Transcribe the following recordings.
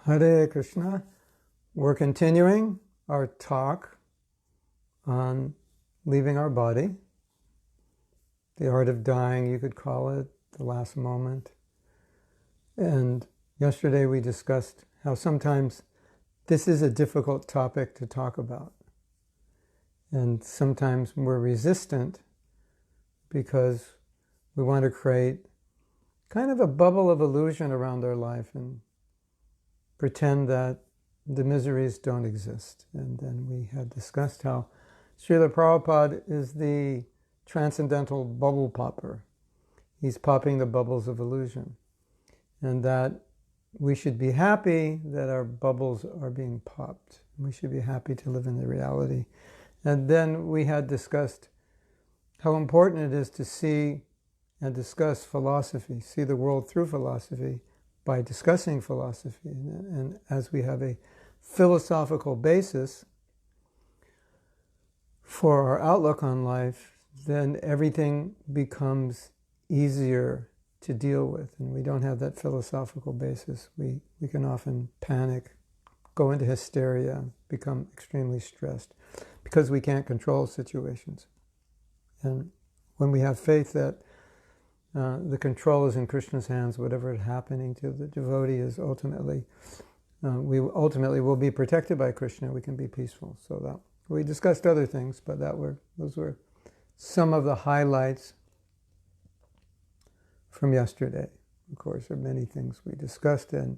Hare Krishna. We're continuing our talk on leaving our body. The art of dying, you could call it, the last moment. And yesterday we discussed how sometimes this is a difficult topic to talk about. And sometimes we're resistant because we want to create kind of a bubble of illusion around our life and pretend that the miseries don't exist. And then we had discussed how Srila Prabhupada is the transcendental bubble popper. He's popping the bubbles of illusion. And that we should be happy that our bubbles are being popped. We should be happy to live in the reality. And then we had discussed how important it is to see and discuss philosophy, see the world through philosophy, by discussing philosophy. And as we have a philosophical basis for our outlook on life, then everything becomes easier to deal with. And we don't have that philosophical basis. We can often panic, go into hysteria, become extremely stressed because we can't control situations. And when we have faith that the control is in Krishna's hands, whatever is happening to the devotee is ultimately, we ultimately will be protected by Krishna. We can be peaceful. So that we discussed other things, but those were some of the highlights from yesterday. Of course, there are many things we discussed, and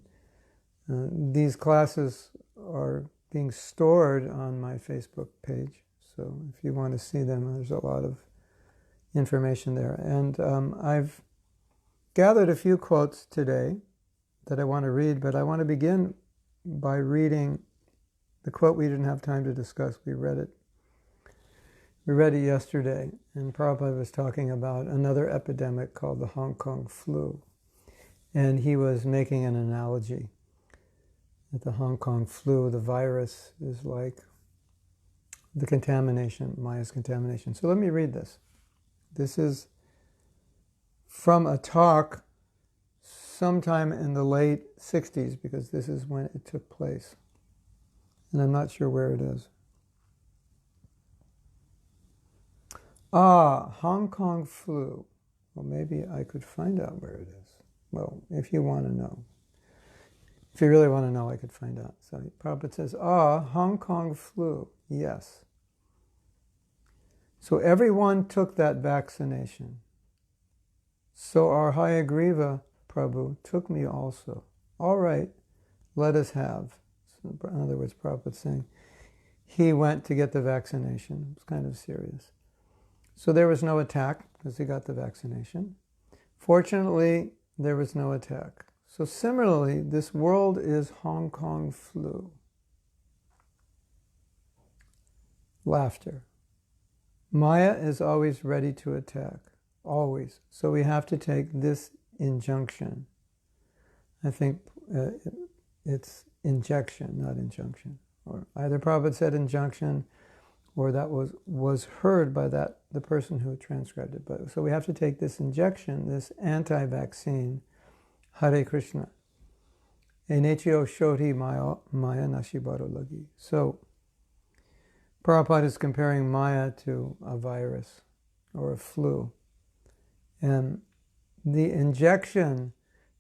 these classes are being stored on my Facebook page. So if you want to see them, there's a lot of information there. And I've gathered a few quotes today that I want to read, but I want to begin by reading the quote we didn't have time to discuss. We read it yesterday, and Prabhupada was talking about another epidemic called the Hong Kong flu. And he was making an analogy that the Hong Kong flu, the virus, is like the contamination, Maya's contamination. So let me read this. This is from a talk sometime in the late 60s, because this is when it took place. And I'm not sure where it is. Hong Kong flu. Well, maybe I could find out where it is. Well, if you want to know. If you really want to know, I could find out. So Prabhupada says, Hong Kong flu. Yes. So everyone took that vaccination. So our Hayagriva Prabhu took me also. All right, let us have. So in other words, Prabhupada saying, he went to get the vaccination. It was kind of serious. So there was no attack because he got the vaccination. Fortunately, there was no attack. So similarly, this world is Hong Kong flu. Laughter. Maya is always ready to attack, always. So we have to take this injunction. I think it's injection, not injunction. Or either Prabhupada said injunction, or that was heard by the person who transcribed it. But so we have to take this injection, this anti-vaccine, Hare Krishna. Enechio shoti maya nashibaro lagi. So Prabhupada is comparing Maya to a virus or a flu. And the injection,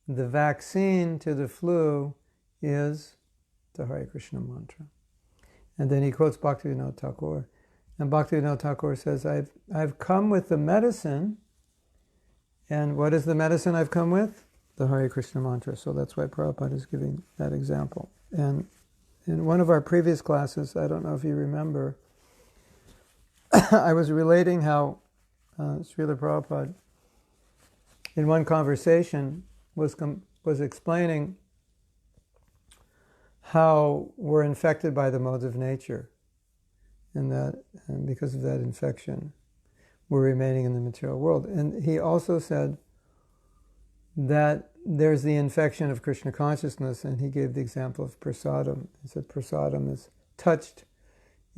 the vaccine to the flu is the Hare Krishna mantra. And then he quotes Bhaktivinoda Thakur. And Bhaktivinoda Thakur says, I've come with the medicine. And what is the medicine I've come with? The Hare Krishna mantra. So that's why Prabhupada is giving that example. And in one of our previous classes, I don't know if you remember, I was relating how Srila Prabhupada, in one conversation, was explaining how we're infected by the modes of nature, and because of that infection, we're remaining in the material world. And he also said that there's the infection of Krishna consciousness, and he gave the example of prasadam. He said prasadam is touched.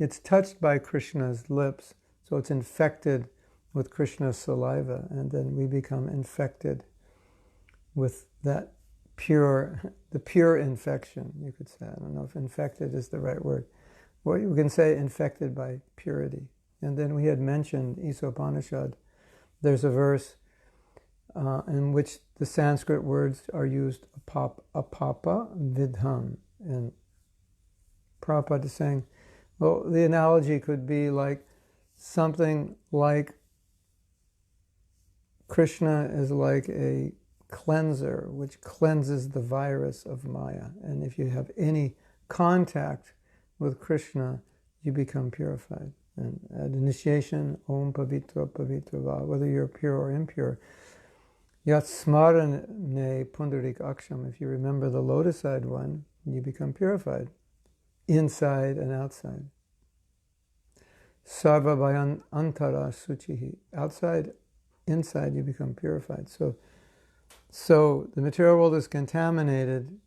It's touched by Krishna's lips, so it's infected with Krishna's saliva, and then we become infected with that the pure infection, you could say. I don't know if infected is the right word. Well, you can say infected by purity. And then we had mentioned Isopanishad. There's a verse in which the Sanskrit words are used, apapa vidham. And Prabhupada is saying, well, the analogy could be like something like Krishna is like a cleanser which cleanses the virus of Maya. And if you have any contact with Krishna, you become purified. And at initiation, Om Pavitra Pavitra Va, whether you're pure or impure. Yat Smarane Pundarik Aksham, if you remember the lotus-eyed one, you become purified, inside and outside. Sarva Bhayan Antara Suchihi, outside, inside you become purified. So the material world is contaminated.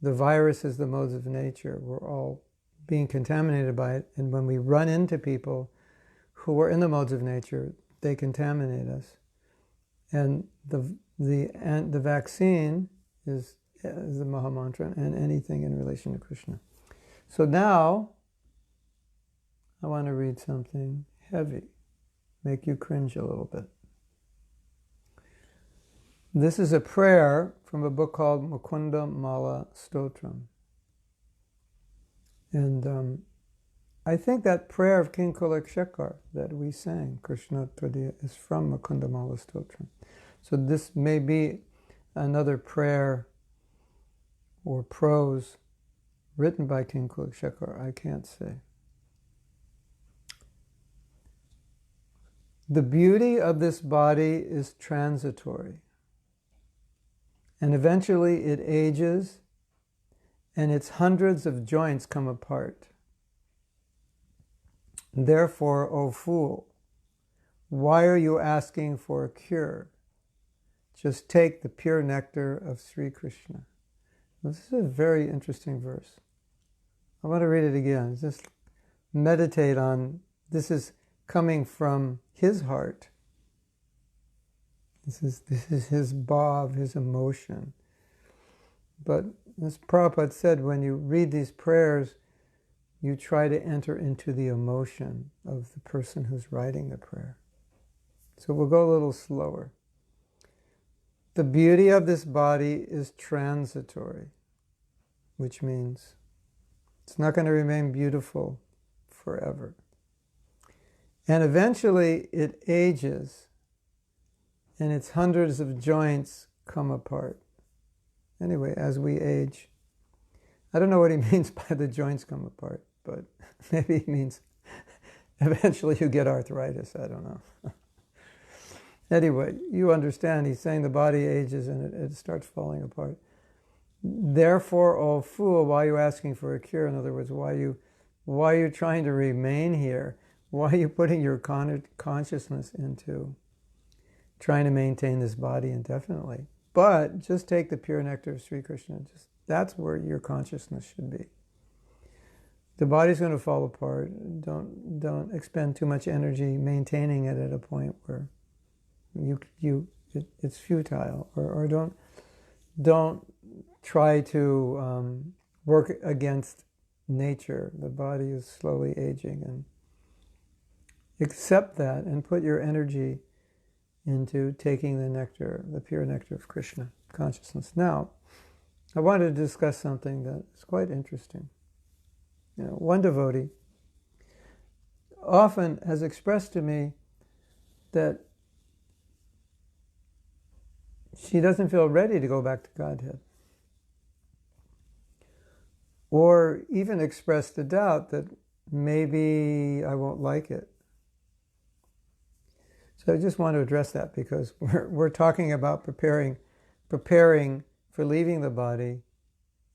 The virus is the modes of nature. We're all being contaminated by it. And when we run into people who are in the modes of nature, they contaminate us. And the vaccine is the Mahamantra and anything in relation to Krishna. So now I want to read something heavy, make you cringe a little bit. This is a prayer from a book called Mukunda Mala Stotram. And I think that prayer of King Kulakshekar that we sang, Krishna Todiya, is from Mukunda Mala Stotram. So this may be another prayer or prose written by King Kulakshekar, I can't say. The beauty of this body is transitory. And eventually it ages, and its hundreds of joints come apart. Therefore, O fool, why are you asking for a cure? Just take the pure nectar of Sri Krishna. This is a very interesting verse. I want to read it again. Just meditate on, this is coming from his heart. This is his bhav, his emotion. But as Prabhupada said, when you read these prayers, you try to enter into the emotion of the person who's writing the prayer. So we'll go a little slower. The beauty of this body is transitory, which means it's not going to remain beautiful forever. And eventually it ages, and its hundreds of joints come apart. Anyway, as we age, I don't know what he means by the joints come apart, but maybe he means eventually you get arthritis, I don't know. Anyway, you understand, he's saying the body ages and it starts falling apart. Therefore, O fool, why are you asking for a cure? In other words, why are you trying to remain here? Why are you putting your consciousness into trying to maintain this body indefinitely? But just take the pure nectar of Sri Krishna. That's where your consciousness should be. The body's going to fall apart. Don't expend too much energy maintaining it at a point where it's futile. Or don't try to work against nature. The body is slowly aging, and accept that and put your energy into taking the nectar, the pure nectar of Krishna consciousness. Now, I wanted to discuss something that is quite interesting. One devotee often has expressed to me that she doesn't feel ready to go back to Godhead. Or even expressed the doubt that maybe I won't like it. So I just want to address that because we're talking about preparing for leaving the body.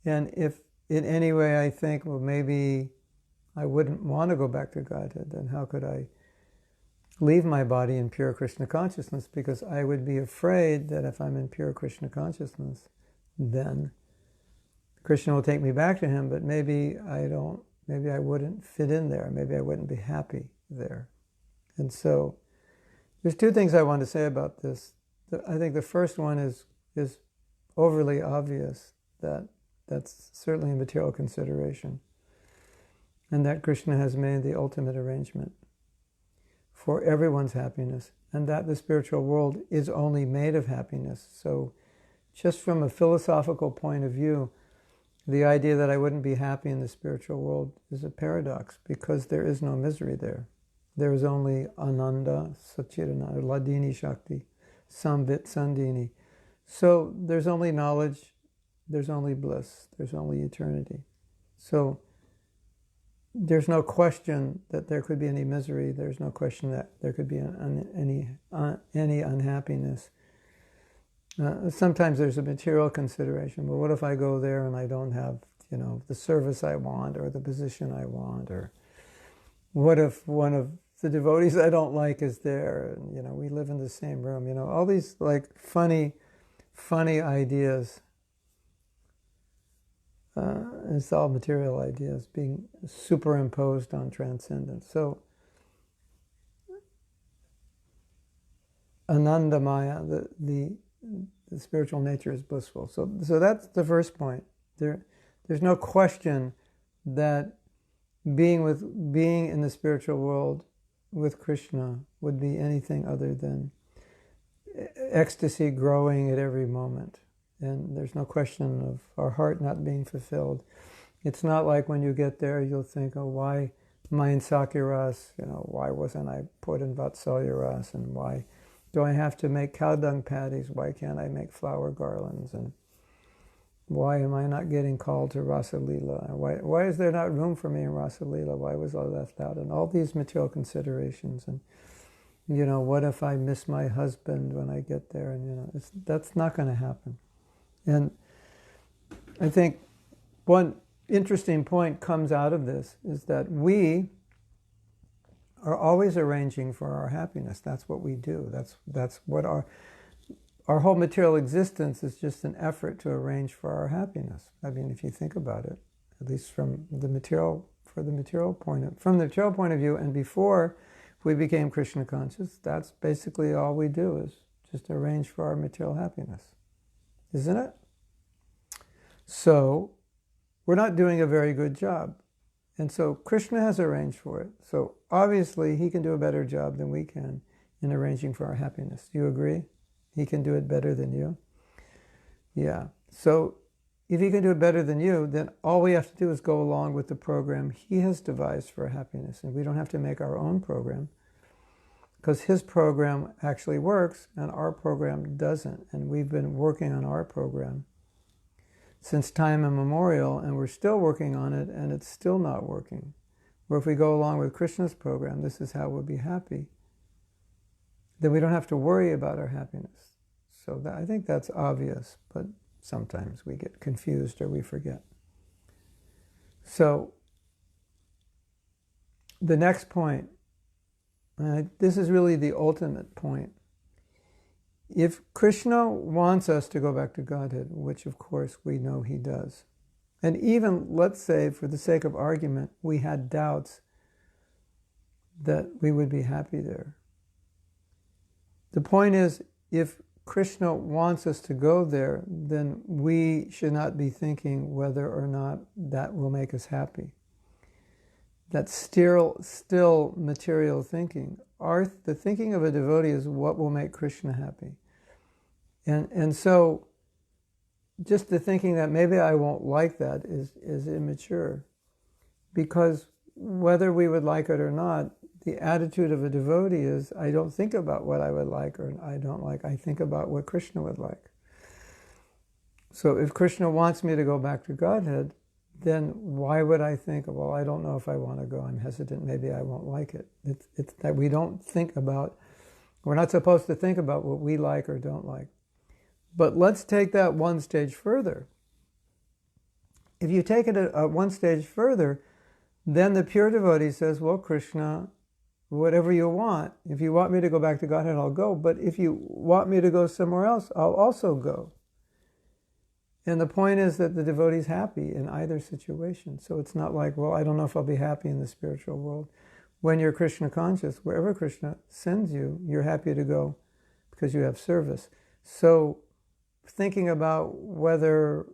And if in any way I think, well, maybe I wouldn't want to go back to Godhead, then how could I leave my body in pure Krishna consciousness? Because I would be afraid that if I'm in pure Krishna consciousness, then Krishna will take me back to him, but maybe I wouldn't fit in there. Maybe I wouldn't be happy there. And so there's two things I want to say about this. I think the first one is overly obvious that that's certainly a material consideration, and that Krishna has made the ultimate arrangement for everyone's happiness, and that the spiritual world is only made of happiness. So just from a philosophical point of view, the idea that I wouldn't be happy in the spiritual world is a paradox, because there is no misery there. There is only Ananda, Satchidananda, Ladini Shakti, Samvit Sandini. So there's only knowledge, there's only bliss, there's only eternity. So there's no question that there could be any misery. There's no question that there could be any unhappiness. Sometimes there's a material consideration. Well, what if I go there and I don't have, the service I want or the position I want? Or what if one of the devotees I don't like is there? And, we live in the same room. All these like funny ideas. It's all material ideas being superimposed on transcendence. So Anandamaya, the spiritual nature is blissful. So that's the first point. There's no question that being in the spiritual world with Krishna would be anything other than ecstasy growing at every moment. And there's no question of our heart not being fulfilled. It's not like when you get there, you'll think, oh, why am I in Sakiras? Why wasn't I put in Vatsalyaras? And why do I have to make cow dung patties? Why can't I make flower garlands? And why am I not getting called to Rasa Leela? Why is there not room for me in Rasa Leela? Why was I left out? And all these material considerations. And, what if I miss my husband when I get there? And, that's not going to happen. And I think one interesting point comes out of this is that we are always arranging for our happiness. That's what we do. That's what our whole material existence is, just an effort to arrange for our happiness. I mean, if you think about it, at least from the material point of view, and before we became Krishna conscious, that's basically all we do, is just arrange for our material happiness. Isn't it? So we're not doing a very good job. And so Krishna has arranged for it. So obviously he can do a better job than we can in arranging for our happiness. Do you agree? He can do it better than you? Yeah. So if he can do it better than you, then all we have to do is go along with the program he has devised for happiness. And we don't have to make our own program, because his program actually works and our program doesn't. And we've been working on our program since time immemorial, and we're still working on it, and it's still not working. Or if we go along with Krishna's program, this is how we'll be happy, then we don't have to worry about our happiness. So I think that's obvious, but sometimes we get confused or we forget. So the next point, this is really the ultimate point. If Krishna wants us to go back to Godhead, which of course we know he does, and even, let's say, for the sake of argument, we had doubts that we would be happy there. The point is, if Krishna wants us to go there, then we should not be thinking whether or not that will make us happy. That's still material thinking. The thinking of a devotee is what will make Krishna happy. And so just the thinking that maybe I won't like that is immature. Because whether we would like it or not, the attitude of a devotee is, I don't think about what I would like or I don't like. I think about what Krishna would like. So if Krishna wants me to go back to Godhead, then why would I think, well, I don't know if I want to go. I'm hesitant. Maybe I won't like it. It's that we don't think about, we're not supposed to think about what we like or don't like. But let's take that one stage further. If you take it one stage further, then the pure devotee says, well, Krishna, whatever you want. If you want me to go back to Godhead, I'll go. But if you want me to go somewhere else, I'll also go. And the point is that the devotee is happy in either situation. So it's not like, well, I don't know if I'll be happy in the spiritual world. When you're Krishna conscious, wherever Krishna sends you, you're happy to go because you have service. So thinking about whether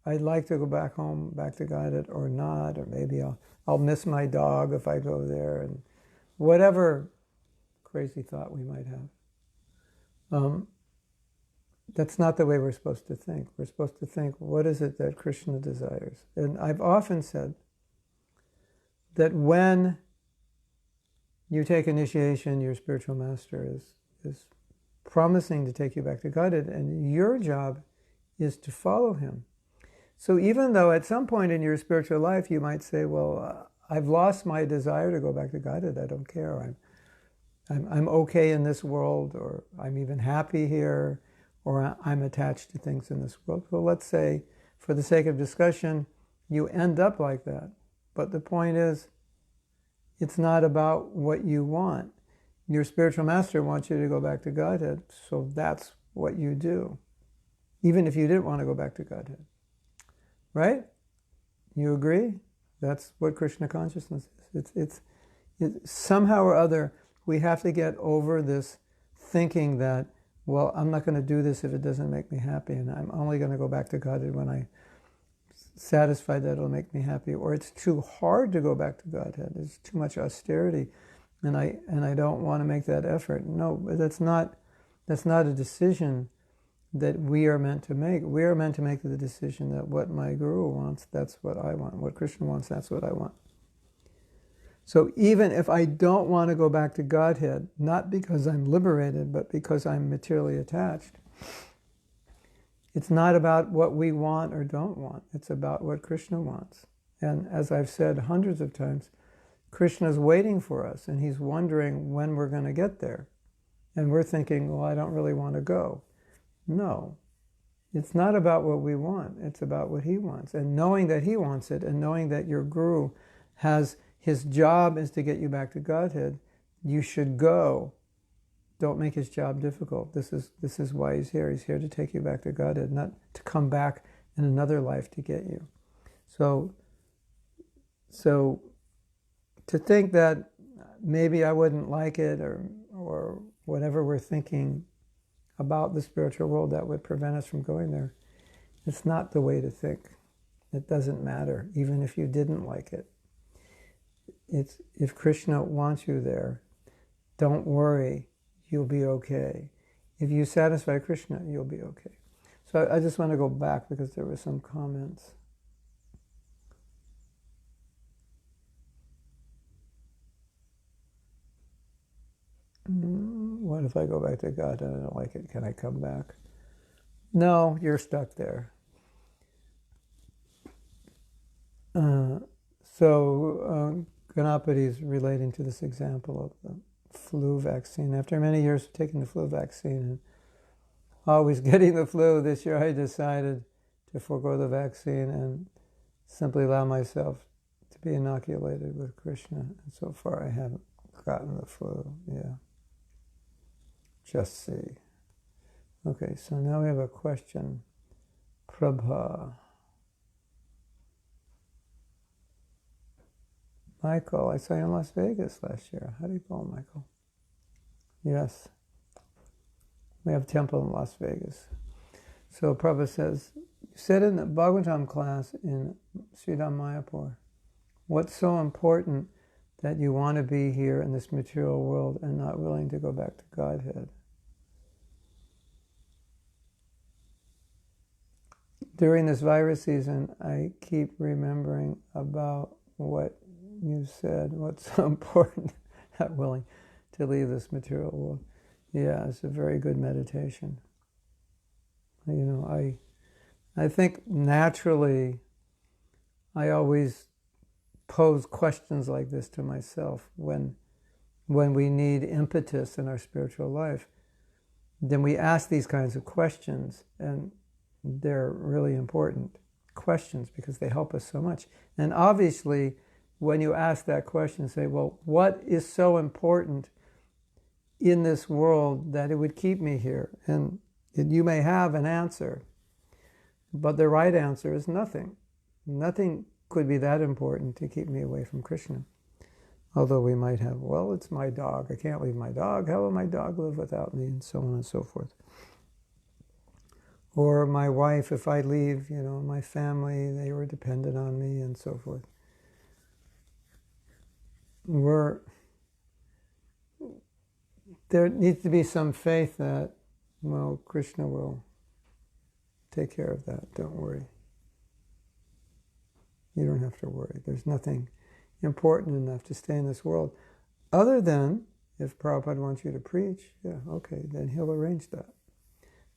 I'd like to go back home, back to Godhead or not, or maybe I'll miss my dog if I go there, and whatever crazy thought we might have. That's not the way we're supposed to think. We're supposed to think, what is it that Krishna desires? And I've often said that when you take initiation, your spiritual master is promising to take you back to Godhead, and your job is to follow him. So even though at some point in your spiritual life you might say, well, I've lost my desire to go back to Godhead, I don't care, I'm okay in this world, or I'm even happy here, or I'm attached to things in this world. Well, let's say, for the sake of discussion, you end up like that. But the point is, it's not about what you want. Your spiritual master wants you to go back to Godhead, so that's what you do, even if you didn't want to go back to Godhead. Right? You agree? That's what Krishna consciousness is. It's somehow or other, we have to get over this thinking that, well, I'm not going to do this if it doesn't make me happy, and I'm only going to go back to Godhead when I'm satisfied that it'll make me happy, or it's too hard to go back to Godhead. It's too much austerity, and I don't want to make that effort. No, that's not a decision that we are meant to make. We are meant to make the decision that what my guru wants, that's what I want. What Krishna wants, that's what I want. So even if I don't want to go back to Godhead, not because I'm liberated, but because I'm materially attached, it's not about what we want or don't want. It's about what Krishna wants. And as I've said hundreds of times, Krishna's waiting for us, and he's wondering when we're going to get there. And we're thinking, well, I don't really want to go. No, it's not about what we want. It's about what he wants. And knowing that he wants it, and knowing that your guru has his job is to get you back to Godhead, you should go. Don't make his job difficult. This is why he's here. He's here to take you back to Godhead, not to come back in another life to get you. So to think that maybe I wouldn't like it, or whatever we're thinking about the spiritual world that would prevent us from going there, it's not the way to think. It doesn't matter, even if you didn't like it. It's, if Krishna wants you there, don't worry, you'll be okay. If you satisfy Krishna, you'll be okay. So I just want to go back because there were some comments. What if I go back to God and I don't like it? Can I come back? No, you're stuck there. Ganapati is relating to this example of the flu vaccine. After many years of taking the flu vaccine and always getting the flu, this year I decided to forego the vaccine and simply allow myself to be inoculated with Krishna. And so far I haven't gotten the flu. Yeah. Just see. Okay, so now we have a question. Prabha. Michael, I saw you in Las Vegas last year. How do you call Michael? Yes. We have a temple in Las Vegas. So Prabhupada says, you said in the Bhagavatam class in Sridham Mayapur, what's so important that you want to be here in this material world and not willing to go back to Godhead? During this virus season, I keep remembering about what you said, what's so important, not willing to leave this material world. Yeah, it's a very good meditation. You know, I think naturally I always pose questions like this to myself when we need impetus in our spiritual life. Then we ask these kinds of questions, and they're really important questions because they help us so much. And obviously, when you ask that question, say, well, what is so important in this world that it would keep me here? And you may have an answer, but the right answer is nothing. Nothing could be that important to keep me away from Krishna. Although we might have, well, it's my dog. I can't leave my dog. How will my dog live without me? And so on and so forth. Or my wife, if I leave, my family, they were dependent on me and so forth. There needs to be some faith that, well, Krishna will take care of that. Don't worry. You don't have to worry. There's nothing important enough to stay in this world. Other than, if Prabhupada wants you to preach, yeah, okay, then he'll arrange that.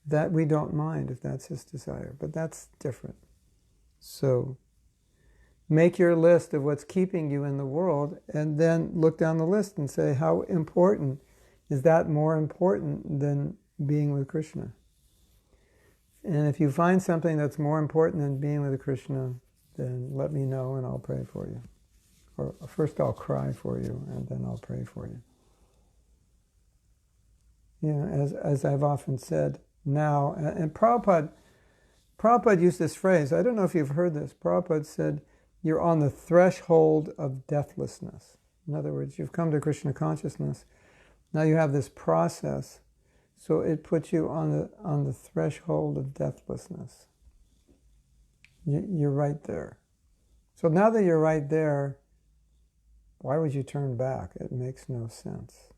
That we don't mind if that's his desire, but that's different. So make your list of what's keeping you in the world, and then look down the list and say, how important, is that more important than being with Krishna? And if you find something that's more important than being with Krishna, then let me know and I'll pray for you. Or first I'll cry for you and then I'll pray for you. As I've often said now, and Prabhupada used this phrase, I don't know if you've heard this, Prabhupada said, you're on the threshold of deathlessness. In other words, you've come to Krishna consciousness, now you have this process, so it puts you on the threshold of deathlessness. You're right there. So now that you're right there, why would you turn back? It makes no sense.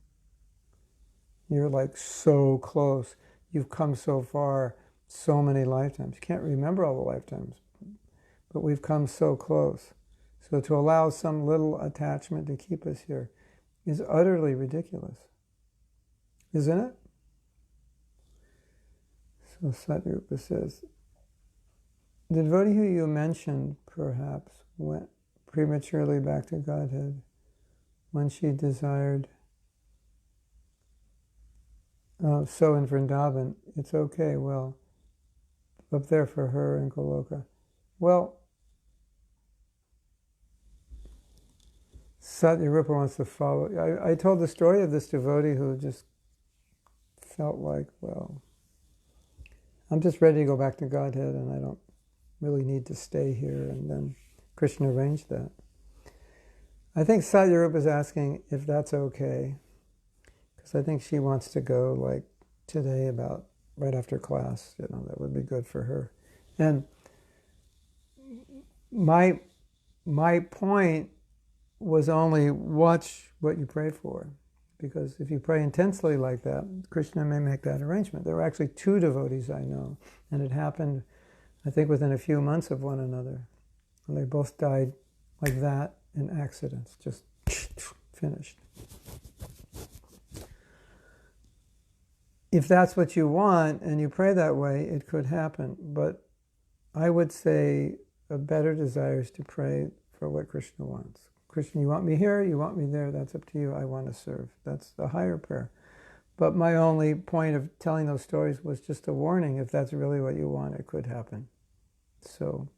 You're like so close. You've come so far, so many lifetimes. You can't remember all the lifetimes, but we've come so close. So to allow some little attachment to keep us here is utterly ridiculous. Isn't it? So Satyarupa says, the devotee who you mentioned perhaps went prematurely back to Godhead when she desired. So in Vrindavan, it's okay, well, up there for her in Goloka. Well, Satyarupa wants to follow. I told the story of this devotee who just felt like, well, I'm just ready to go back to Godhead and I don't really need to stay here, and then Krishna arranged that. I think Satyarupa is asking if that's okay, because I think she wants to go like today about right after class, that would be good for her. And my point was only watch what you pray for, because if you pray intensely like that, Krishna may make that arrangement. There were actually 2 devotees I know, and it happened, I think, within a few months of one another. And they both died like that in accidents, just finished. If that's what you want and you pray that way, it could happen. But I would say a better desire is to pray for what Krishna wants. Krishna, you want me here, you want me there, that's up to you, I want to serve. That's the higher prayer. But my only point of telling those stories was just a warning. If that's really what you want, it could happen. So,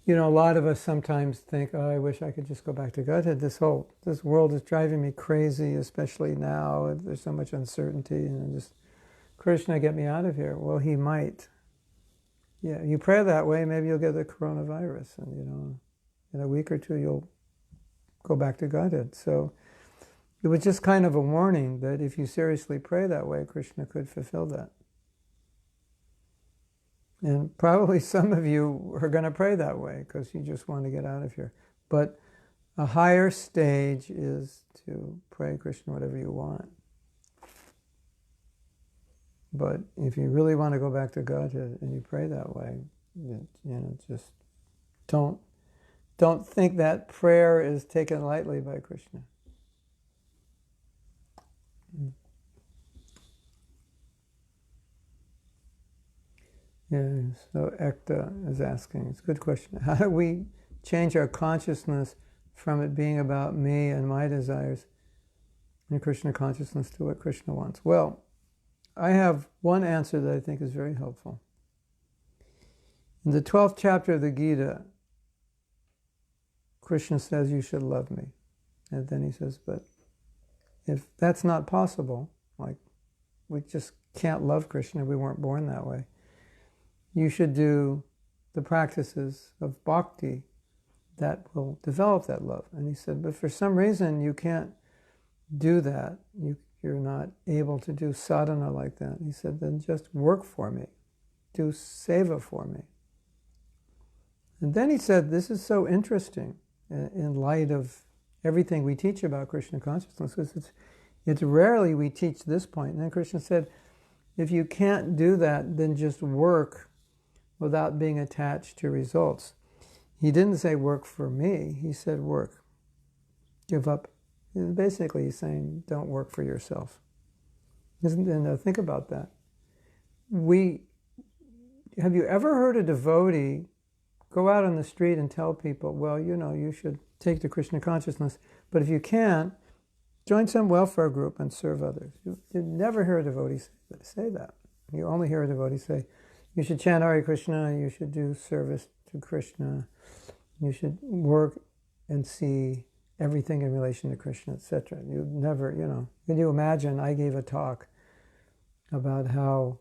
a lot of us sometimes think, oh, I wish I could just go back to Godhead. This world is driving me crazy, especially now. There's so much uncertainty, and just, Krishna, get me out of here. Well, he might. Yeah, you pray that way, maybe you'll get the coronavirus, and in a week or 2 you'll go back to Godhead. So it was just kind of a warning that if you seriously pray that way, Krishna could fulfill that. And probably some of you are going to pray that way because you just want to get out of here. But a higher stage is to pray, Krishna, whatever you want. But if you really want to go back to Godhead and you pray that way, just don't think that prayer is taken lightly by Krishna. Yeah, so Ekta is asking, it's a good question. How do we change our consciousness from it being about me and my desires and Krishna consciousness to what Krishna wants? Well, I have one answer that I think is very helpful. In the 12th chapter of the Gita, Krishna says, you should love me. And then he says, but if that's not possible, like we just can't love Krishna, we weren't born that way, you should do the practices of bhakti that will develop that love. And he said, but for some reason you can't do that. You're not able to do sadhana like that. He said, then just work for me. do seva for me. And then he said, this is so interesting in light of everything we teach about Krishna consciousness, because it's rarely we teach this point. And then Krishna said, if you can't do that, then just work without being attached to results. He didn't say work for me, he said work. Give up. Basically he's saying don't work for yourself. And think about that. Have you ever heard a devotee go out on the street and tell people, well, you should take to Krishna consciousness, but if you can't, join some welfare group and serve others? You never hear a devotee say that. You only hear a devotee say, you should chant Hare Krishna, you should do service to Krishna, you should work and see everything in relation to Krishna, etc. You never, can you imagine, I gave a talk about how,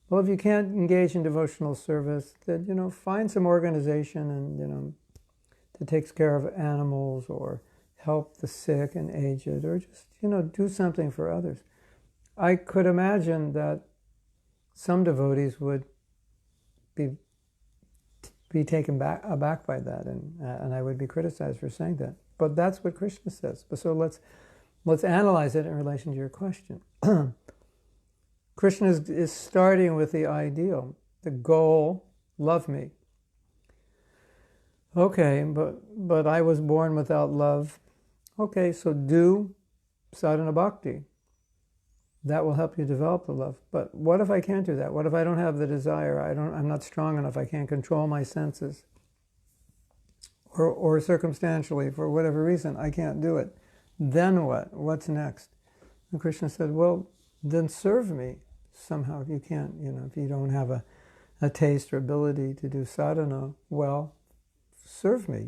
well, if you can't engage in devotional service, then, find some organization and, that takes care of animals or help the sick and aged, or just, do something for others. I could imagine that some devotees would be taken aback by that, and I would be criticized for saying that. But that's what Krishna says. So let's analyze it in relation to your question. Krishna is starting with the ideal, the goal, love me. Okay, but I was born without love. Okay, so do sadhana bhakti. That will help you develop the love. But what if I can't do that? What if I don't have the desire? I'm not strong enough. I can't control my senses. Or circumstantially, for whatever reason, I can't do it. Then what? What's next? And Krishna said, well, then serve me somehow. If you can't, if you don't have a taste or ability to do sadhana, well, serve me,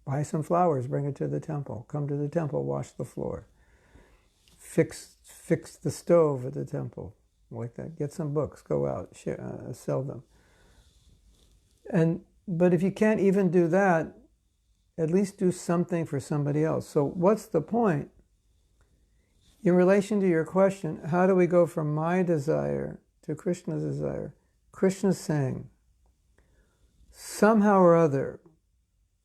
buy some flowers, bring it to the temple, come to the temple, wash the floor, fix the stove at the temple, like that, get some books, go out, sell them. But if you can't even do that, at least do something for somebody else. So what's the point? In relation to your question, how do we go from my desire to Krishna's desire? Krishna's saying, somehow or other,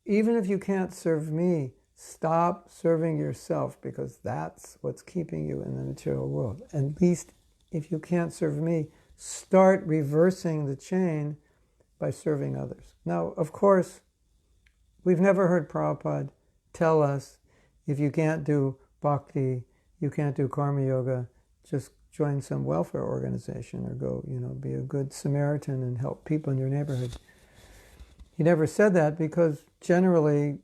even if you can't serve me, stop serving yourself, because that's what's keeping you in the material world. At least if you can't serve me, start reversing the chain by serving others. Now, of course, we've never heard Prabhupada tell us, if you can't do bhakti, you can't do karma yoga, just join some welfare organization or go, be a good Samaritan and help people in your neighborhood. He never said that, because generally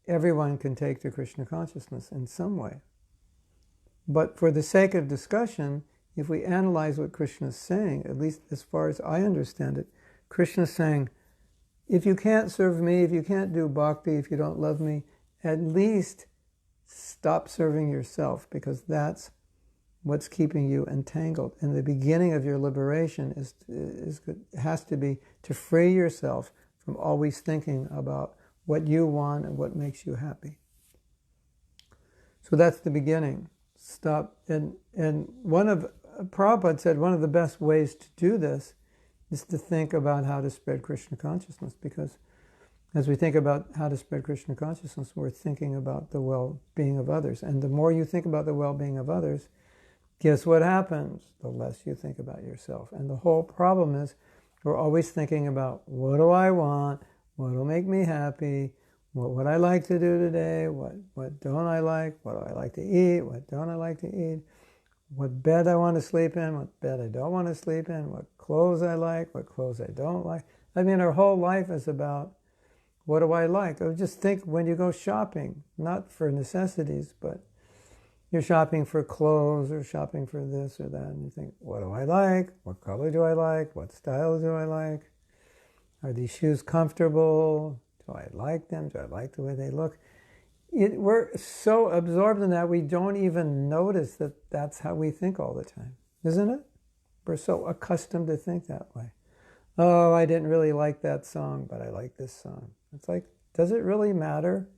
everyone can take to Krishna consciousness in some way. But for the sake of discussion, if we analyze what Krishna is saying, at least as far as I understand it, Krishna is saying, if you can't serve me, if you can't do bhakti, if you don't love me, at least stop serving yourself, because that's what's keeping you entangled. And the beginning of your liberation has to be to free yourself from always thinking about what you want and what makes you happy. So that's the beginning. Stop. And Prabhupada said one of the best ways to do this is to think about how to spread Krishna consciousness, because as we think about how to spread Krishna consciousness, we're thinking about the well-being of others. And the more you think about the well-being of others, guess what happens? The less you think about yourself. And the whole problem is we're always thinking about, what do I want? What will make me happy? What would I like to do today? What don't I like? What do I like to eat? What don't I like to eat? What bed I want to sleep in? What bed I don't want to sleep in? What clothes I like? What clothes I don't like? I mean, our whole life is about, what do I like? Or just think when you go shopping, not for necessities, but you're shopping for clothes or shopping for this or that, and you think, what do I like? What color do I like? What style do I like? Are these shoes comfortable? Do I like them? Do I like the way they look? We're so absorbed in that we don't even notice that that's how we think all the time, isn't it? We're so accustomed to think that way. Oh, I didn't really like that song, but I like this song. It's like, does it really matter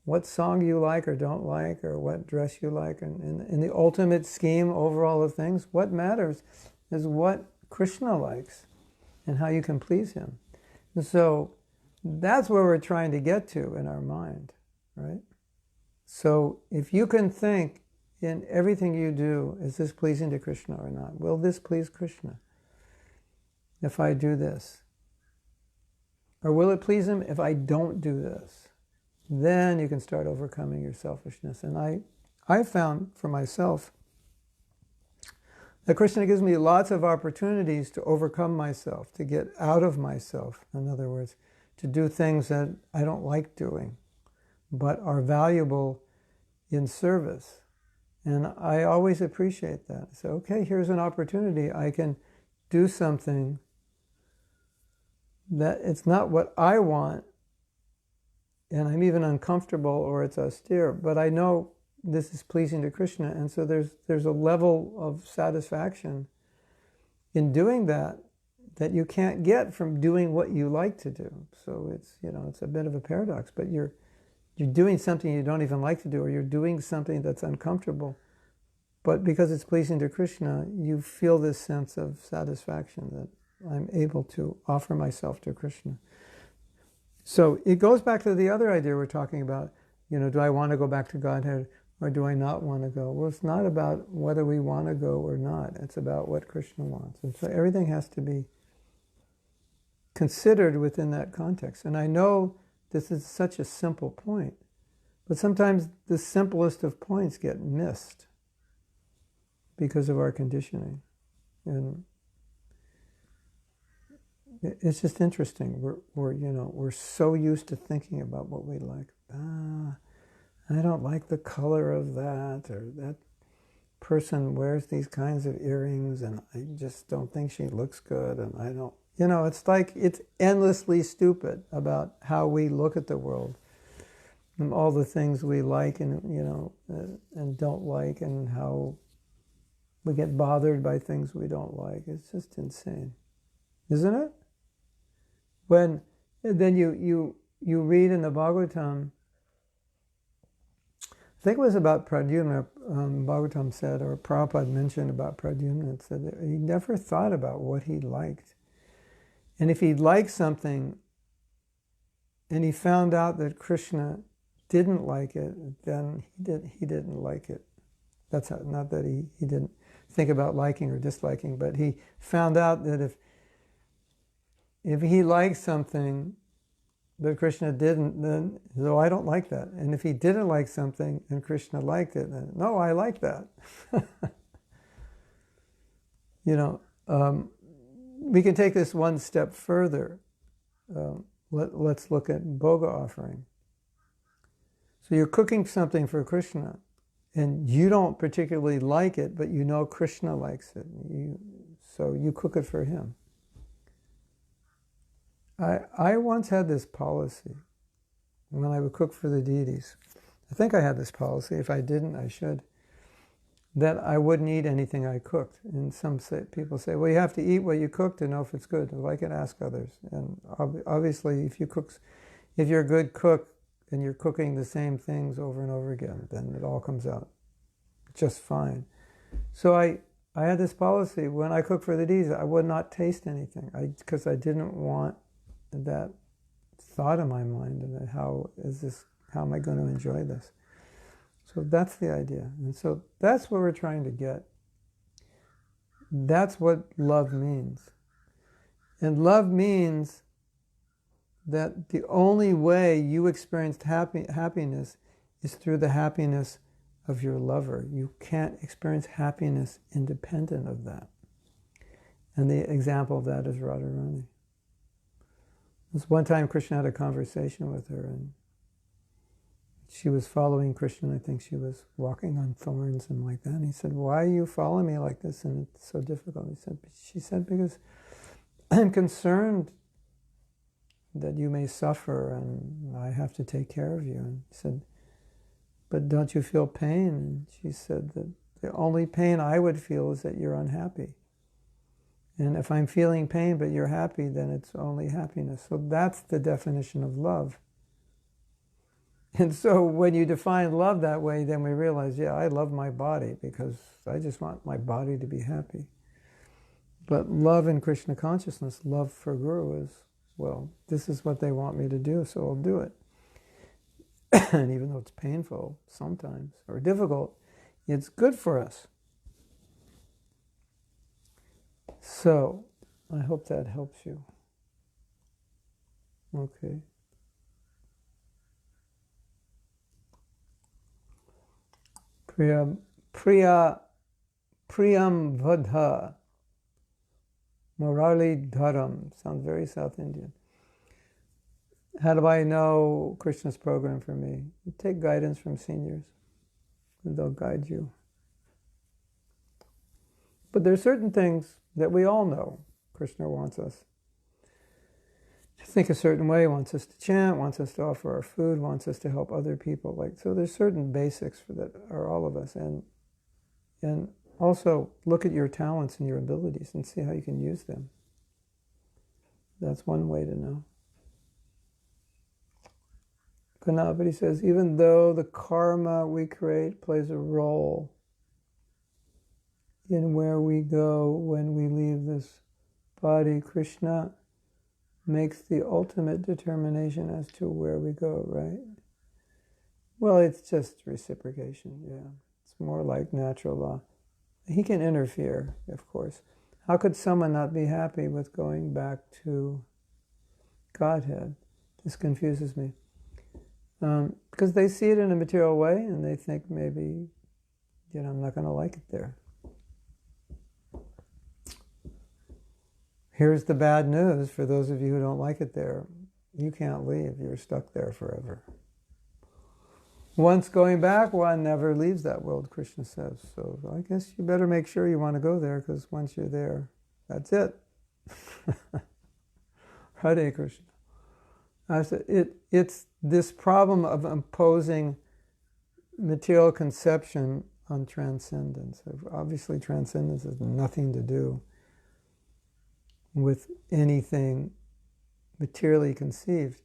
what song you like or don't like, or what dress you like? And in the ultimate scheme overall of things, what matters is what Krishna likes. and how you can please him. And so that's where we're trying to get to in our mind, right? So if you can think in everything you do, is this pleasing to Krishna or not? Will this please Krishna if I do this? Or will it please him if I don't do this? Then you can start overcoming your selfishness. And I found for myself that Krishna gives me lots of opportunities to overcome myself, to get out of myself. In other words, to do things that I don't like doing, but are valuable in service. And I always appreciate that. So, okay, here's an opportunity. I can do something that it's not what I want, and I'm even uncomfortable or it's austere, but I know this is pleasing to Krishna, and so there's a level of satisfaction in doing that you can't get from doing what you like to do. So it's, it's a bit of a paradox, but you're doing something you don't even like to do, or you're doing something that's uncomfortable, but because it's pleasing to Krishna, you feel this sense of satisfaction that I'm able to offer myself to Krishna. So it goes back to the other idea we're talking about, do I want to go back to Godhead or do I not want to go? Well, it's not about whether we want to go or not. It's about what Krishna wants. And so everything has to be considered within that context. And I know this is such a simple point, but sometimes the simplest of points get missed because of our conditioning. And it's just interesting. We're so used to thinking about what we like. I don't like the color of that, or that person wears these kinds of earrings, and I just don't think she looks good, and I don't. It's like it's endlessly stupid about how we look at the world, and all the things we like and and don't like, and how we get bothered by things we don't like. It's just insane, isn't it? When then you read in the Bhagavatam, I think it was about Pradyumna, Bhagavatam said, or Prabhupada mentioned about Pradyumna, it said that he never thought about what he liked. And if he liked something and he found out that Krishna didn't like it, then he didn't like it. That's not that he didn't think about liking or disliking, but he found out that if he liked something but Krishna didn't, then, no, I don't like that. And if he didn't like something and Krishna liked it, then, no, I like that. We can take this one step further. Let's look at bhoga offering. So you're cooking something for Krishna, and you don't particularly like it, but you know Krishna likes it. So you cook it for him. I once had this policy when I would cook for the deities. I think I had this policy. If I didn't, I should. That I wouldn't eat anything I cooked. And people say, well, you have to eat what you cook to know if it's good. Well, I can ask others. And obviously, if you're a good cook and you're cooking the same things over and over again, then it all comes out just fine. So I had this policy. When I cook for the deities, I would not taste anything because I didn't want that thought in my mind of how am I going to enjoy this? So that's the idea. And so that's what we're trying to get. That's what love means. And love means that the only way you experienced happiness is through the happiness of your lover. You can't experience happiness independent of that. And the example of that is Radharani. This one time Krishna had a conversation with her, and she was following Krishna. I think she was walking on thorns and like that. And he said, why are you following me like this? And it's so difficult. She said, because I'm concerned that you may suffer and I have to take care of you. And he said, but don't you feel pain? And she said that the only pain I would feel is that you're unhappy. And if I'm feeling pain but you're happy, then it's only happiness. So that's the definition of love. And so when you define love that way, then we realize, yeah, I love my body because I just want my body to be happy. But love in Krishna consciousness, love for Guru is, well, this is what they want me to do, so I'll do it. And even though it's painful sometimes, or difficult, it's good for us. So, I hope that helps you. Okay. Priyam Vadha Murali Dharam. Sounds very South Indian. How do I know Krishna's program for me? You take guidance from seniors, and they'll guide you. But there are certain things that we all know Krishna wants us to think a certain way, wants us to chant, wants us to offer our food, wants us to help other people. So there's certain basics that are all of us. And also look at your talents and your abilities and see how you can use them. That's one way to know. Ganapati says, even though the karma we create plays a role in where we go when we leave this body, Krishna makes the ultimate determination as to where we go, right? Well, it's just reciprocation, yeah. It's more like natural law. He can interfere, of course. How could someone not be happy with going back to Godhead? This confuses me. Because they see it in a material way and they think maybe, I'm not going to like it there. Here's the bad news for those of you who don't like it there. You can't leave. You're stuck there forever. Once going back, one never leaves that world, Krishna says. So I guess you better make sure you want to go there, because once you're there, that's it. Hare Krishna. I said, it's this problem of imposing material conception on transcendence. Obviously, transcendence has nothing to do with anything materially conceived.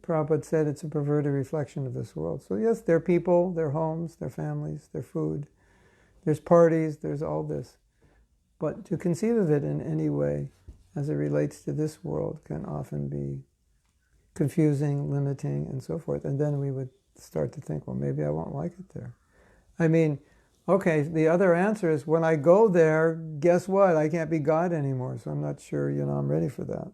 Prabhupada said it's a perverted reflection of this world. So yes, there are people, their homes, their families, their food, there's parties, there's all this. But to conceive of it in any way as it relates to this world can often be confusing, limiting, and so forth. And then we would start to think, well, maybe I won't like it there. I mean, okay, the other answer is, when I go there, guess what? I can't be God anymore, so I'm not sure, I'm ready for that.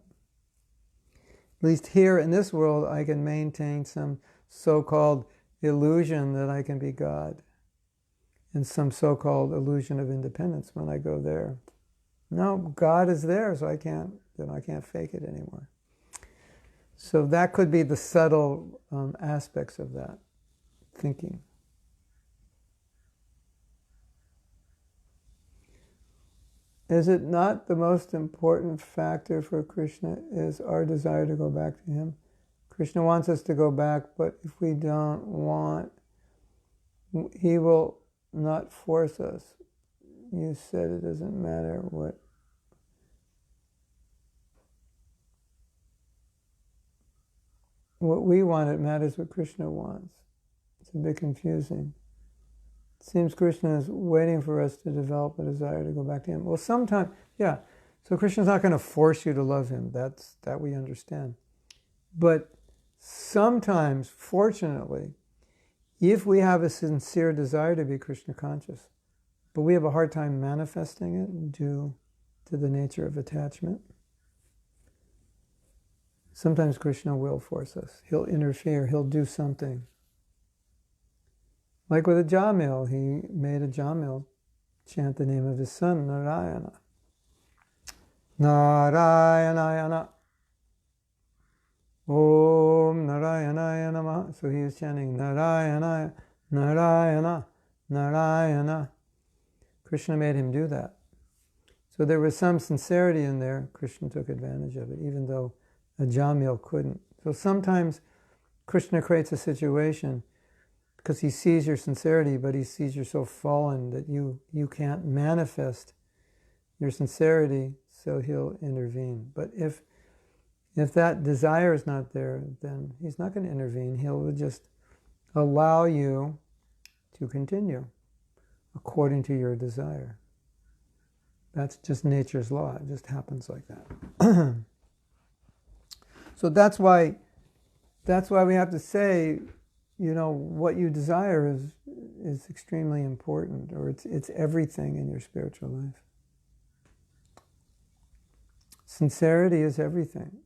At least here in this world, I can maintain some so-called illusion that I can be God, and some so-called illusion of independence when I go there. No, God is there, so I can't fake it anymore. So that could be the subtle aspects of that thinking. Is it not the most important factor for Krishna is our desire to go back to Him? Krishna wants us to go back, but if we don't want, He will not force us. You said it doesn't matter what we want, it matters what Krishna wants. It's a bit confusing. It seems Krishna is waiting for us to develop a desire to go back to Him. Well, sometimes, yeah. So Krishna's not going to force you to love Him. That we understand. But sometimes, fortunately, if we have a sincere desire to be Krishna conscious, but we have a hard time manifesting it due to the nature of attachment, sometimes Krishna will force us. He'll interfere. He'll do something. Like with a Jamil, he made a Jamil chant the name of his son, Narayana. Narayanayana. Om Narayanaya Namaha. So he was chanting Narayana, Narayana, Narayana. Krishna made him do that. So there was some sincerity in there. Krishna took advantage of it, even though a Jamil couldn't. So sometimes Krishna creates a situation because He sees your sincerity, but He sees you're so fallen that you can't manifest your sincerity, so He'll intervene. But if that desire is not there, then He's not going to intervene. He'll just allow you to continue according to your desire. That's just nature's law. It just happens like that. So that's why we have to say, what you desire is extremely important, or it's everything in your spiritual life. Sincerity is everything.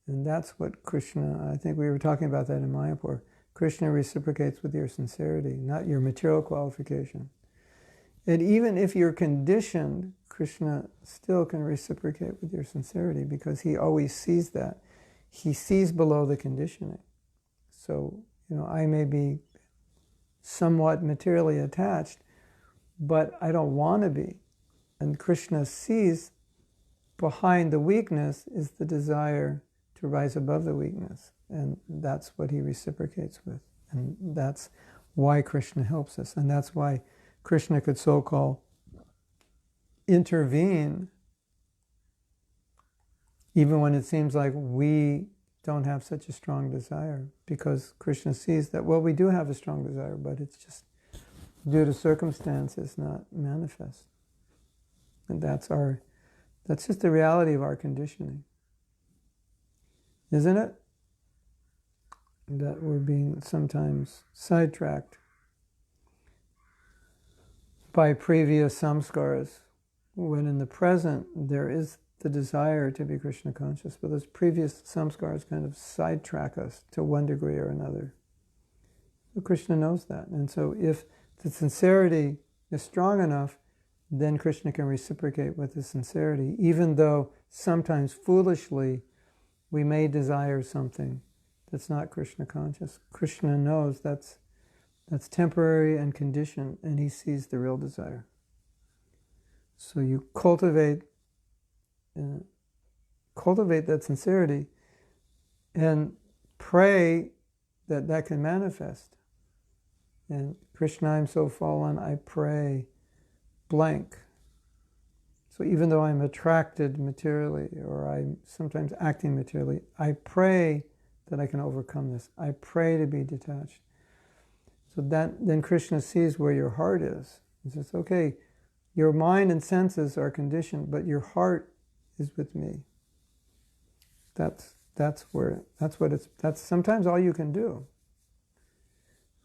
And that's what Krishna, I think we were talking about that in Mayapur. Krishna reciprocates with your sincerity, not your material qualification. And even if you're conditioned, Krishna still can reciprocate with your sincerity, because he always sees that. He sees below the conditioning. So, I may be somewhat materially attached, but I don't want to be. And Krishna sees behind the weakness is the desire to rise above the weakness. And that's what he reciprocates with. And that's why Krishna helps us. And that's why Krishna could so-called intervene even when it seems like we don't have such a strong desire, because Krishna sees that, well, we do have a strong desire, but it's just due to circumstances not manifest. And that's just the reality of our conditioning. Isn't it? That we're being sometimes sidetracked by previous samskaras, when in the present there is the desire to be Krishna conscious, but those previous samskaras kind of sidetrack us to one degree or another. But Krishna knows that. And so if the sincerity is strong enough, then Krishna can reciprocate with the sincerity, even though sometimes foolishly we may desire something that's not Krishna conscious. Krishna knows that's temporary and conditioned, and he sees the real desire. So you cultivate that sincerity and pray that can manifest. And Krishna, I'm so fallen, I pray blank. So even though I'm attracted materially, or I'm sometimes acting materially, I pray that I can overcome this. I pray to be detached. So then Krishna sees where your heart is. He says, okay, your mind and senses are conditioned, but your heart is with me. That's sometimes all you can do.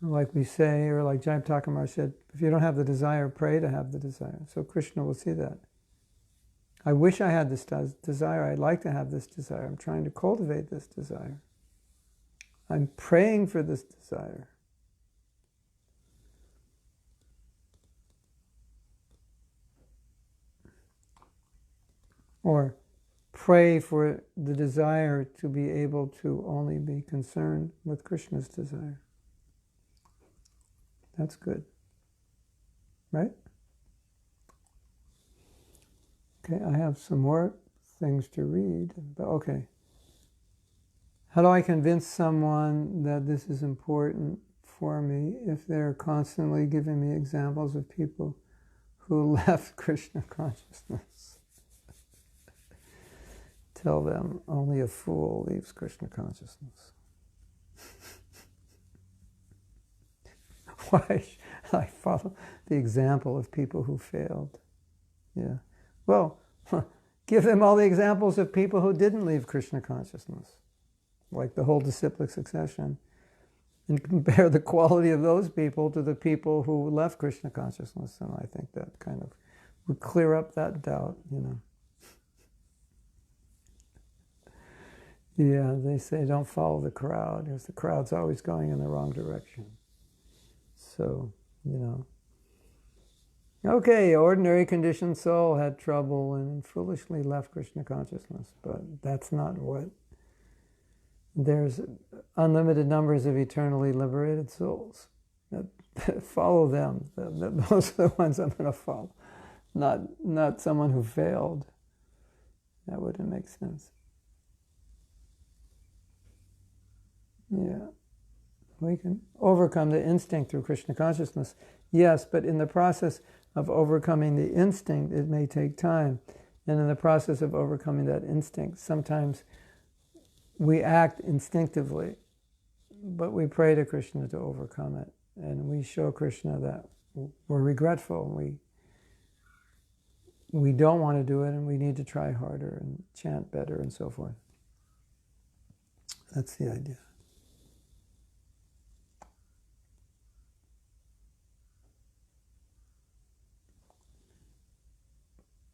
Like we say, or like Jayapataka Thakur said, if you don't have the desire, pray to have the desire. So Krishna will see that. I wish I had this desire. I'd like to have this desire. I'm trying to cultivate this desire. I'm praying for this desire. Or pray for the desire to be able to only be concerned with Krishna's desire. That's good. Right? Okay, I have some more things to read. But okay. How do I convince someone that this is important for me if they're constantly giving me examples of people who left Krishna consciousness? Tell them only a fool leaves Krishna consciousness. Why should I follow the example of people who failed? Yeah. Well, give them all the examples of people who didn't leave Krishna consciousness, like the whole disciplic succession, and compare the quality of those people to the people who left Krishna consciousness. And I think that kind of would clear up that doubt, Yeah, they say don't follow the crowd, because the crowd's always going in the wrong direction. So, okay, ordinary conditioned soul had trouble and foolishly left Krishna consciousness, but that's not what. There's unlimited numbers of eternally liberated souls. Follow them. Those are the ones I'm going to follow, not someone who failed. That wouldn't make sense. Yeah. We can overcome the instinct through Krishna consciousness. Yes, but in the process of overcoming the instinct, it may take time. And in the process of overcoming that instinct, sometimes we act instinctively, but we pray to Krishna to overcome it. And we show Krishna that we're regretful. we don't want to do it and we need to try harder and chant better and so forth. That's the idea.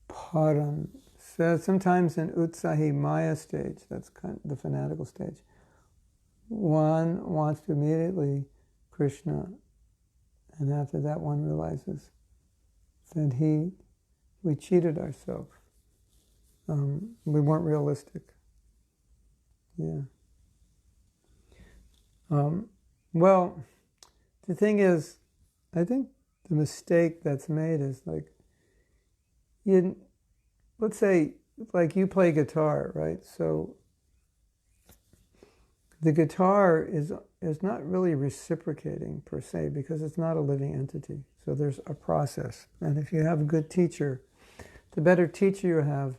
Param says sometimes in Utsahi Maya stage, that's kind of the fanatical stage, one wants to immediately Krishna, and after that one realizes that we cheated ourselves. We weren't realistic. Yeah. Well, the thing is, I think the mistake that's made is like, let's say, like you play guitar, right? So the guitar is not really reciprocating per se because it's not a living entity. So there's a process. And if you have a good teacher, the better teacher you have,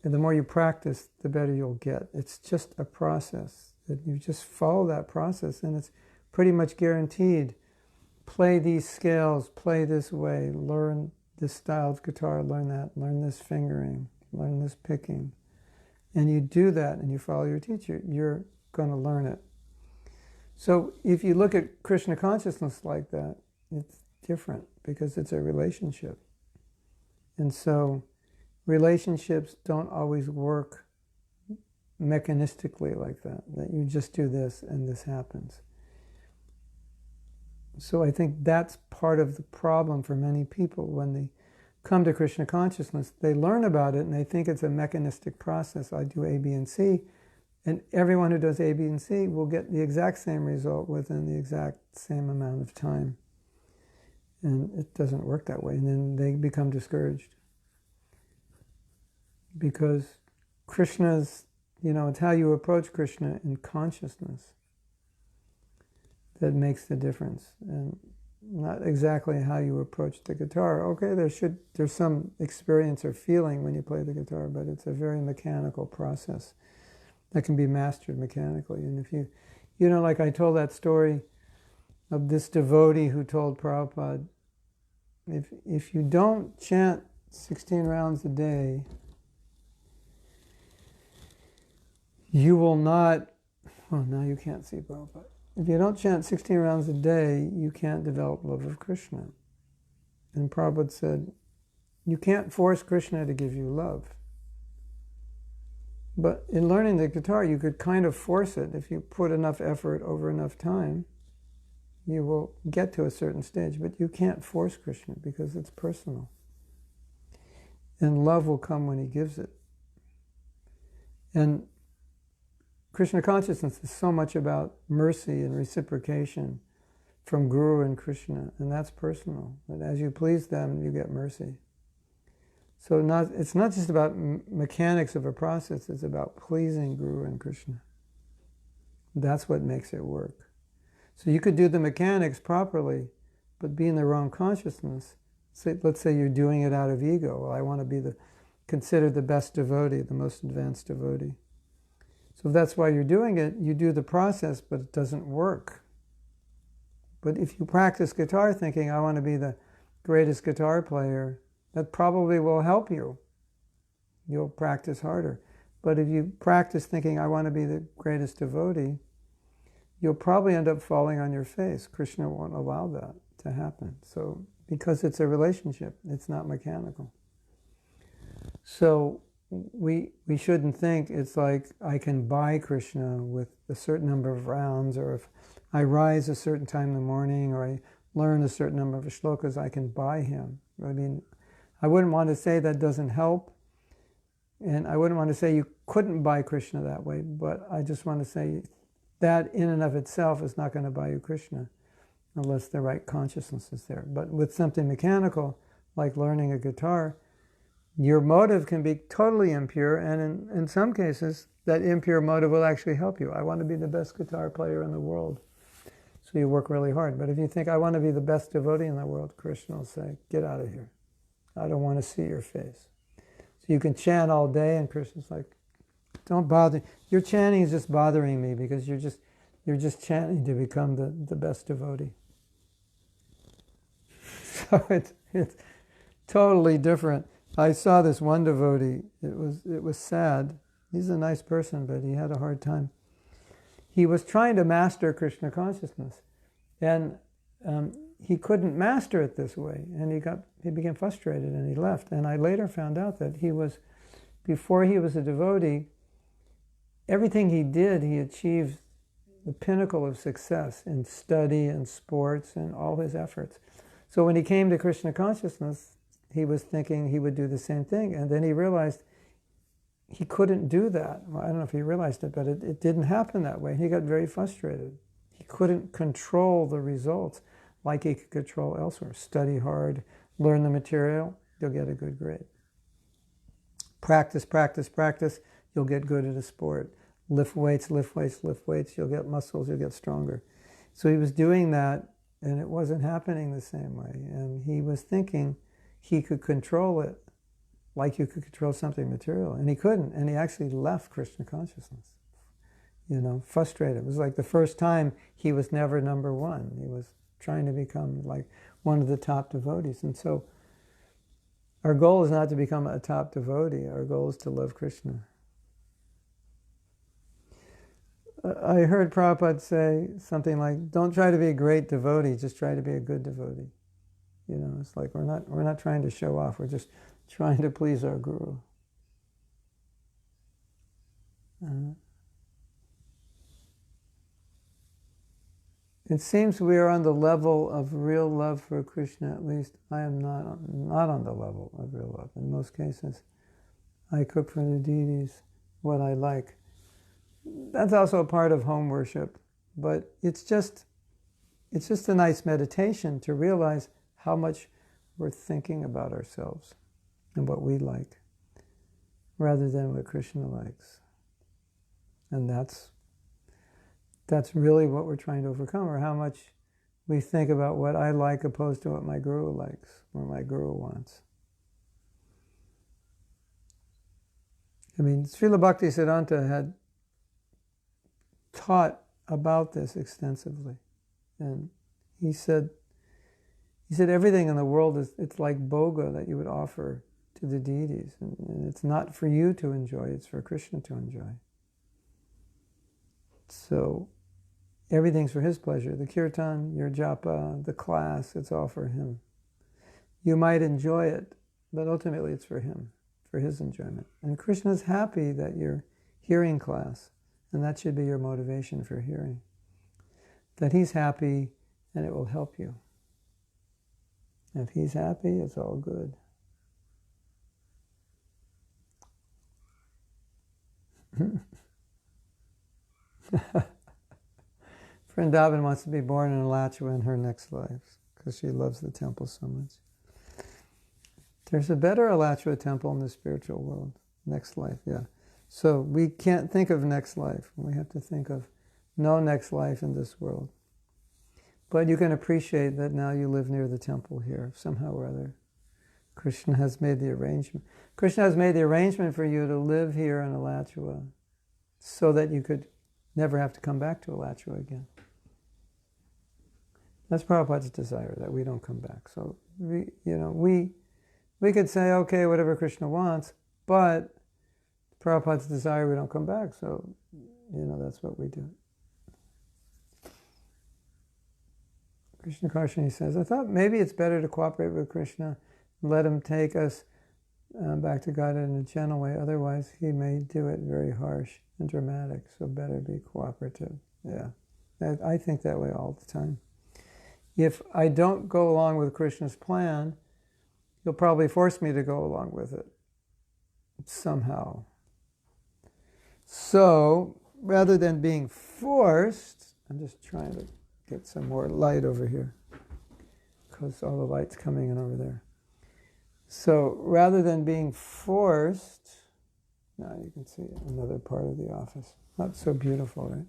and the more you practice, the better you'll get. It's just a process. That you just follow that process and it's pretty much guaranteed. Play these scales, play this way, learn this style of guitar, learn that, learn this fingering, learn this picking. And you do that and you follow your teacher, you're going to learn it. So if you look at Krishna consciousness like that, it's different because it's a relationship. And so relationships don't always work mechanistically like that you just do this and this happens. So I think that's part of the problem for many people. When they come to Krishna consciousness, they learn about it and they think it's a mechanistic process. I do A, B, and C, and everyone who does A, B, and C will get the exact same result within the exact same amount of time. And it doesn't work that way. And then they become discouraged. Because Krishna's, it's how you approach Krishna in consciousness that makes the difference, and not exactly how you approach the guitar. Okay, there's some experience or feeling when you play the guitar, but it's a very mechanical process that can be mastered mechanically. And if you like I told that story of this devotee who told Prabhupada, if you don't chant 16 rounds a day, you will not, well, now you can't see Prabhupada. If you don't chant 16 rounds a day, you can't develop love of Krishna. And Prabhupada said, you can't force Krishna to give you love. But in learning the guitar, you could kind of force it. If you put enough effort over enough time, you will get to a certain stage. But you can't force Krishna because it's personal. And love will come when he gives it. And Krishna consciousness is so much about mercy and reciprocation from Guru and Krishna, and that's personal. But as you please them, you get mercy. So it's not just about mechanics of a process, it's about pleasing Guru and Krishna. That's what makes it work. So you could do the mechanics properly, but be in the wrong consciousness. Let's say you're doing it out of ego. Well, I want to be considered the best devotee, the most advanced devotee. So if that's why you're doing it, you do the process, but it doesn't work. But if you practice guitar thinking, I want to be the greatest guitar player, that probably will help you. You'll practice harder. But if you practice thinking, I want to be the greatest devotee, you'll probably end up falling on your face. Krishna won't allow that to happen. So, because it's a relationship, it's not mechanical. So, we shouldn't think it's like I can buy Krishna with a certain number of rounds, or if I rise a certain time in the morning, or I learn a certain number of shlokas, I can buy him. I mean, I wouldn't want to say that doesn't help, and I wouldn't want to say you couldn't buy Krishna that way, but I just want to say that in and of itself is not going to buy you Krishna unless the right consciousness is there. But with something mechanical, like learning a guitar, your motive can be totally impure, and in some cases, that impure motive will actually help you. I want to be the best guitar player in the world. So you work really hard. But if you think, I want to be the best devotee in the world, Krishna will say, get out of here. I don't want to see your face. So you can chant all day, and Krishna's like, don't bother. Your chanting is just bothering me because you're just chanting to become the best devotee. So it's totally different. I saw this one devotee. It was sad. He's a nice person, but he had a hard time. He was trying to master Krishna consciousness, and he couldn't master it this way, and he became frustrated, and he left. And I later found out that before he was a devotee, everything he did, he achieved the pinnacle of success in study and sports and all his efforts. So when he came to Krishna consciousness, he was thinking he would do the same thing, and then he realized he couldn't do that. Well, I don't know if he realized it, but it didn't happen that way. He got very frustrated. He couldn't control the results like he could control elsewhere. Study hard, learn the material, you'll get a good grade. Practice, practice, practice, you'll get good at a sport. Lift weights, lift weights, lift weights, you'll get muscles, you'll get stronger. So he was doing that, and it wasn't happening the same way. And he was thinking he could control it like you could control something material. And he couldn't, and he actually left Krishna consciousness. Frustrated. It was like the first time he was never number one. He was trying to become like one of the top devotees. And so our goal is not to become a top devotee. Our goal is to love Krishna. I heard Prabhupada say something like, don't try to be a great devotee, just try to be a good devotee. It's like we're not trying to show off, we're just trying to please our guru. It seems we are on the level of real love for Krishna. At least I am not on the level of real love. In most cases, I cook for the deities what I like. That's also a part of home worship, but it's just a nice meditation to realize how much we're thinking about ourselves and what we like, rather than what Krishna likes. And that's really what we're trying to overcome, or how much we think about what I like opposed to what my guru likes, or my guru wants. I mean, Srila Bhaktisiddhanta had taught about this extensively, and he said everything in the world it's like bhoga that you would offer to the deities, and it's not for you to enjoy, it's for Krishna to enjoy. So everything's for his pleasure. The kirtan, your japa, the class, it's all for him. You might enjoy it, but ultimately it's for him, for his enjoyment. And Krishna's happy that you're hearing class, and that should be your motivation for hearing. That he's happy, and it will help you. If he's happy, it's all good. Vrindavan wants to be born in Alachua in her next life because she loves the temple so much. There's a better Alachua temple in the spiritual world. Next life, yeah. So we can't think of next life. We have to think of no next life in this world. But you can appreciate that now you live near the temple here, somehow or other. Krishna has made the arrangement. Krishna has made the arrangement for you to live here in Alachua so that you could never have to come back to Alachua again. That's Prabhupada's desire, that we don't come back. So we could say, okay, whatever Krishna wants, but Prabhupada's desire, we don't come back. So, that's what we do. Krishna Karshani says, I thought maybe it's better to cooperate with Krishna, let him take us back to Godhead in a gentle way. Otherwise, he may do it very harsh and dramatic. So better be cooperative. Yeah, I think that way all the time. If I don't go along with Krishna's plan, he'll probably force me to go along with it somehow. So rather than being forced, I'm just trying to get some more light over here because all the light's coming in over there. So rather than being forced, now you can see another part of the office. Not so beautiful, right?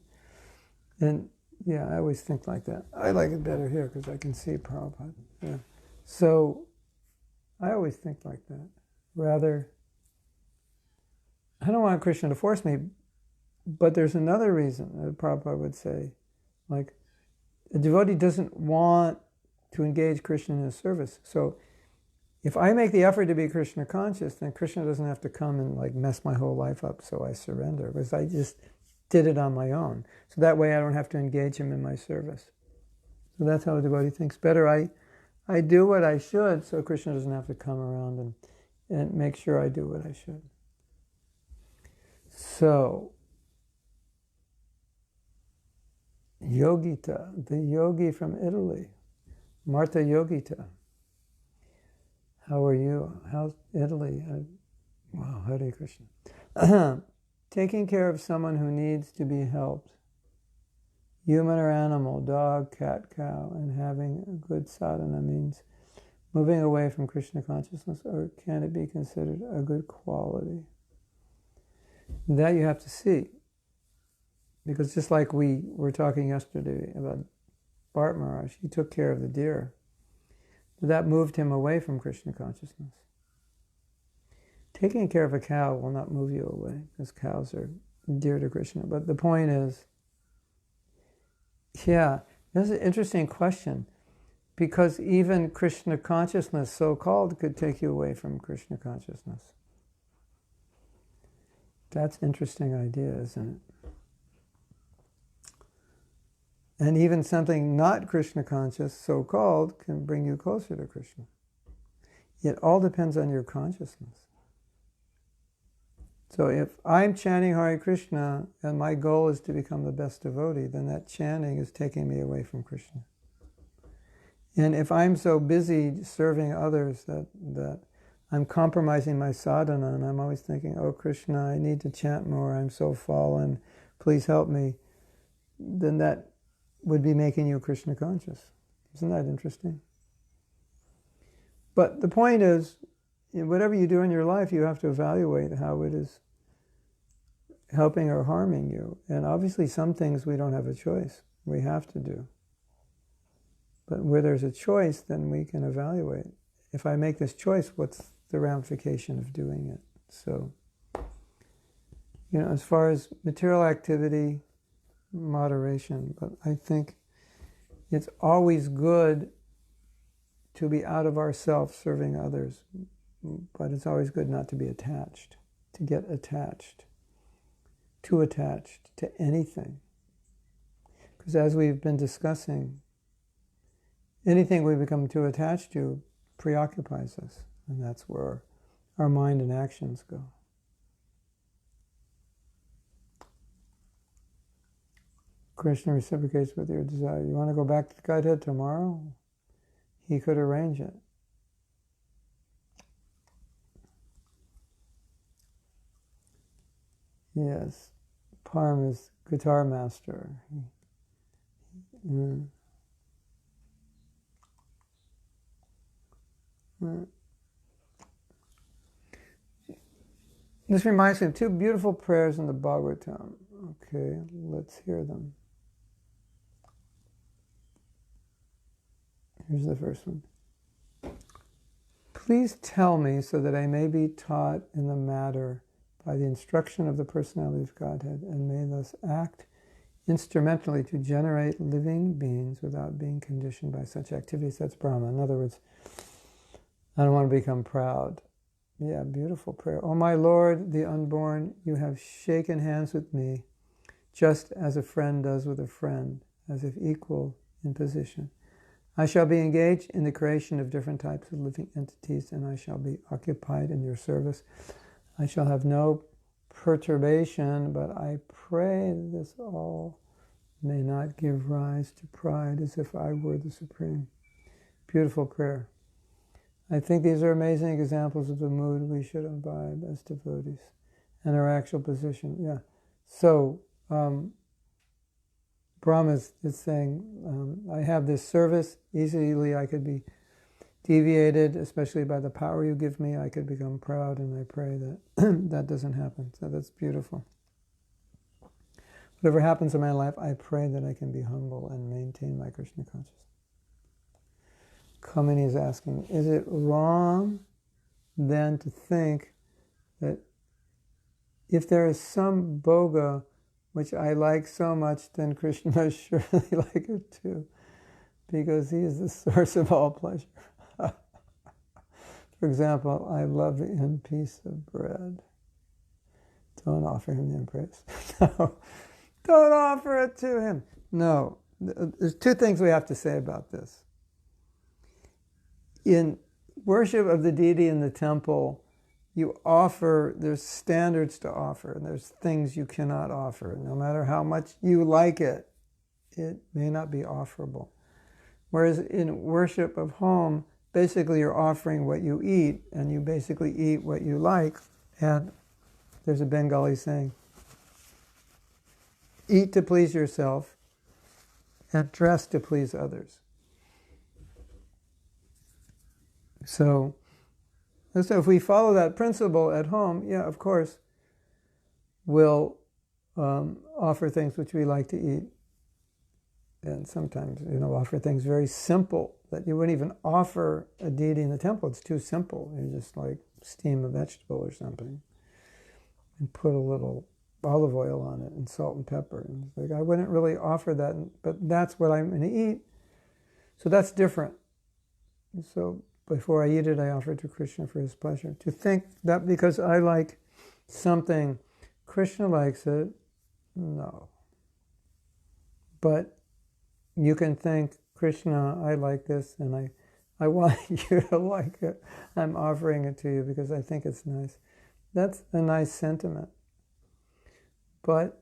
And yeah, I always think like that. I like it better here because I can see Prabhupada. Yeah. So I always think like that. Rather, I don't want Krishna to force me, but there's another reason that Prabhupada would say, like, a devotee doesn't want to engage Krishna in his service. So if I make the effort to be Krishna conscious, then Krishna doesn't have to come and like mess my whole life up, so I surrender, because I just did it on my own. So that way I don't have to engage him in my service. So that's how a devotee thinks. Better I do what I should, so Krishna doesn't have to come around and make sure I do what I should. So, Yogita, the yogi from Italy, Martha Yogita. How are you? How's Italy? Wow, Hare Krishna. Taking care of someone who needs to be helped, human or animal, dog, cat, cow, and having a good sadhana means moving away from Krishna consciousness, or can it be considered a good quality? That you have to see. Because just like we were talking yesterday about Bart Maharaj, he took care of the deer. That moved him away from Krishna consciousness. Taking care of a cow will not move you away, because cows are dear to Krishna. But the point is, yeah, this is an interesting question, because even Krishna consciousness, so-called, could take you away from Krishna consciousness. That's an interesting idea, isn't it? And even something not Krishna conscious, so-called, can bring you closer to Krishna. It all depends on your consciousness. So if I'm chanting Hare Krishna and my goal is to become the best devotee, then that chanting is taking me away from Krishna. And if I'm so busy serving others that I'm compromising my sadhana, and I'm always thinking, oh Krishna, I need to chant more, I'm so fallen, please help me, then that would be making you Krishna conscious. Isn't that interesting? But the point is, whatever you do in your life, you have to evaluate how it is helping or harming you. And obviously some things we don't have a choice. We have to do. But where there's a choice, then we can evaluate. If I make this choice, what's the ramification of doing it? So, as far as material activity, moderation, but I think it's always good to be out of ourself serving others, but it's always good not to be attached, to get attached, too attached to anything. Because as we've been discussing, anything we become too attached to preoccupies us, and that's where our mind and actions go. Krishna reciprocates with your desire. You want to go back to Godhead tomorrow? He could arrange it. Yes, Parm is guitar master. This reminds me of two beautiful prayers in the Bhagavatam. Okay, let's hear them. Here's the first one. Please tell me so that I may be taught in the matter by the instruction of the personality of Godhead, and may thus act instrumentally to generate living beings without being conditioned by such activities. That's Brahma. In other words, I don't want to become proud. Yeah, beautiful prayer. Oh my Lord, the unborn, you have shaken hands with me, just as a friend does with a friend, as if equal in position. I shall be engaged in the creation of different types of living entities, and I shall be occupied in your service. I shall have no perturbation, but I pray that this all may not give rise to pride as if I were the Supreme. Beautiful prayer. I think these are amazing examples of the mood we should imbibe as devotees and our actual position. Yeah. So, Brahma is saying, I have this service, easily I could be deviated, especially by the power you give me. I could become proud, and I pray that that doesn't happen. So that's beautiful. Whatever happens in my life, I pray that I can be humble and maintain my Krishna consciousness. Kamini is asking, is it wrong then to think that if there is some bhoga which I like so much, then Krishna must surely like it too, because he is the source of all pleasure? For example, I love the end piece of bread. Don't offer him the embrace. No, don't offer it to him. No, there's two things we have to say about this. In worship of the deity in the temple, you offer, there's standards to offer, and there's things you cannot offer. No matter how much you like it, it may not be offerable. Whereas in worship of home, basically you're offering what you eat, and you basically eat what you like. And there's a Bengali saying, eat to please yourself and dress to please others. So if we follow that principle at home, yeah, of course, we'll offer things which we like to eat. And sometimes, offer things very simple that you wouldn't even offer a deity in the temple. It's too simple. You just like steam a vegetable or something and put a little olive oil on it and salt and pepper. And it's like, I wouldn't really offer that, but that's what I'm going to eat. So that's different. So before I eat it, I offer it to Krishna for his pleasure. To think that because I like something, Krishna likes it, no. But you can think, Krishna, I like this, and I want you to like it. I'm offering it to you because I think it's nice. That's a nice sentiment. But,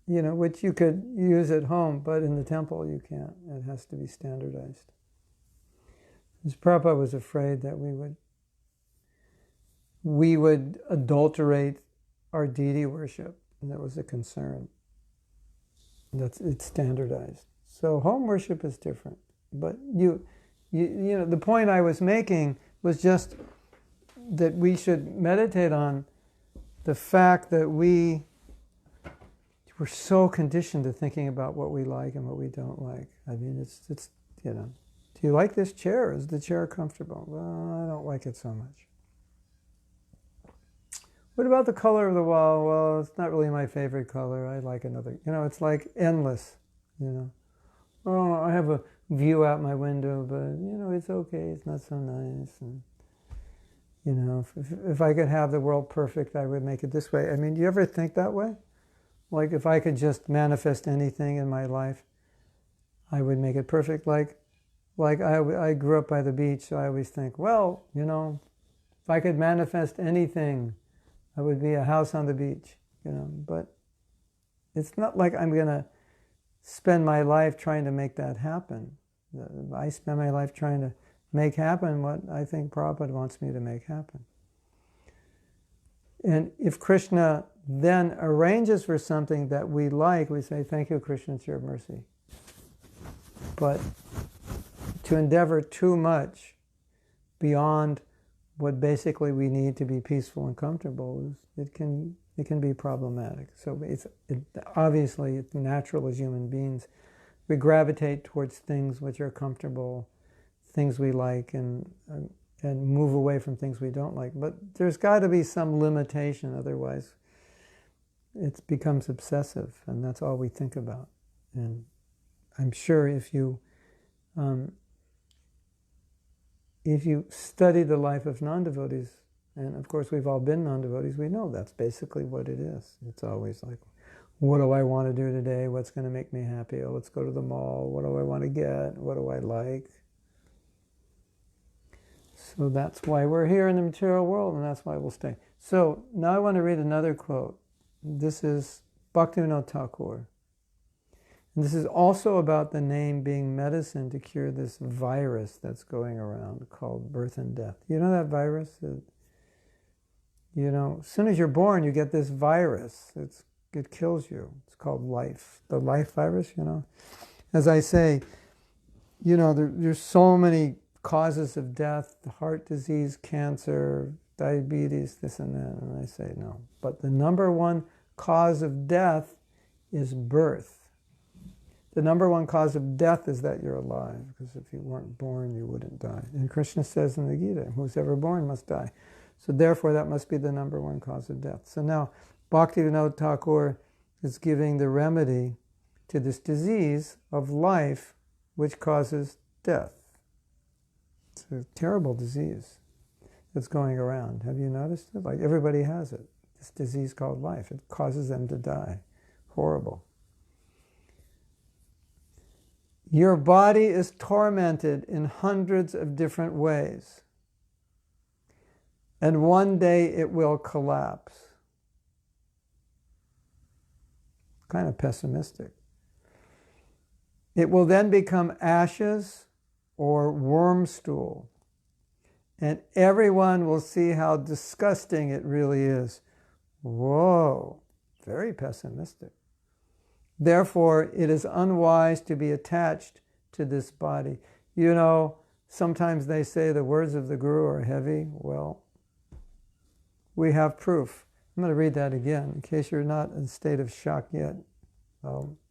which you could use at home, but in the temple you can't. It has to be standardized. Because Prabhupada was afraid that we would adulterate our deity worship, and that was a concern. It's standardized. So home worship is different. But the point I was making was just that we should meditate on the fact that we're so conditioned to thinking about what we like and what we don't like. I mean, it's do you like this chair? Is the chair comfortable? Well, I don't like it so much. What about the color of the wall? Well, it's not really my favorite color. I like another. It's like endless, Oh, I have a view out my window, but, it's okay. It's not so nice. And, if I could have the world perfect, I would make it this way. I mean, do you ever think that way? Like, if I could just manifest anything in my life, I would make it perfect. Like I grew up by the beach, so I always think, well, if I could manifest anything, I would be a house on the beach, But it's not like I'm going to spend my life trying to make that happen. I spend my life trying to make happen what I think Prabhupada wants me to make happen. And if Krishna then arranges for something that we like, we say, thank you, Krishna, it's your mercy. But to endeavor too much beyond what basically we need to be peaceful and comfortable, it can be problematic. So obviously it's natural as human beings. We gravitate towards things which are comfortable, things we like, and move away from things we don't like. But there's got to be some limitation, otherwise it becomes obsessive, and that's all we think about. And I'm sure if you study the life of non-devotees, and of course we've all been non-devotees, we know that's basically what it is. It's always like, what do I want to do today? What's going to make me happy? Oh, let's go to the mall. What do I want to get? What do I like? So that's why we're here in the material world, and that's why we'll stay. So now I want to read another quote. This is Bhaktivinoda Thakur. And this is also about the name being medicine to cure this virus that's going around called birth and death. You know that virus? As soon as you're born, you get this virus. It kills you. It's called life. The life virus, As I say, there's so many causes of death, heart disease, cancer, diabetes, this and that. And I say no. But the number one cause of death is birth. The number one cause of death is that you're alive, because if you weren't born, you wouldn't die. And Krishna says in the Gita, who's ever born must die. So therefore, that must be the number one cause of death. So now, Bhaktivinoda Thakur is giving the remedy to this disease of life, which causes death. It's a terrible disease. that's going around. Have you noticed it? Like everybody has it. This disease called life. It causes them to die. Horrible. Your body is tormented in hundreds of different ways. And one day it will collapse. Kind of pessimistic. It will then become ashes or worm stool. And everyone will see how disgusting it really is. Whoa, very pessimistic. Therefore, it is unwise to be attached to this body. You know, sometimes they say the words of the Guru are heavy. Well, we have proof. I'm going to read that again in case you're not in a state of shock yet.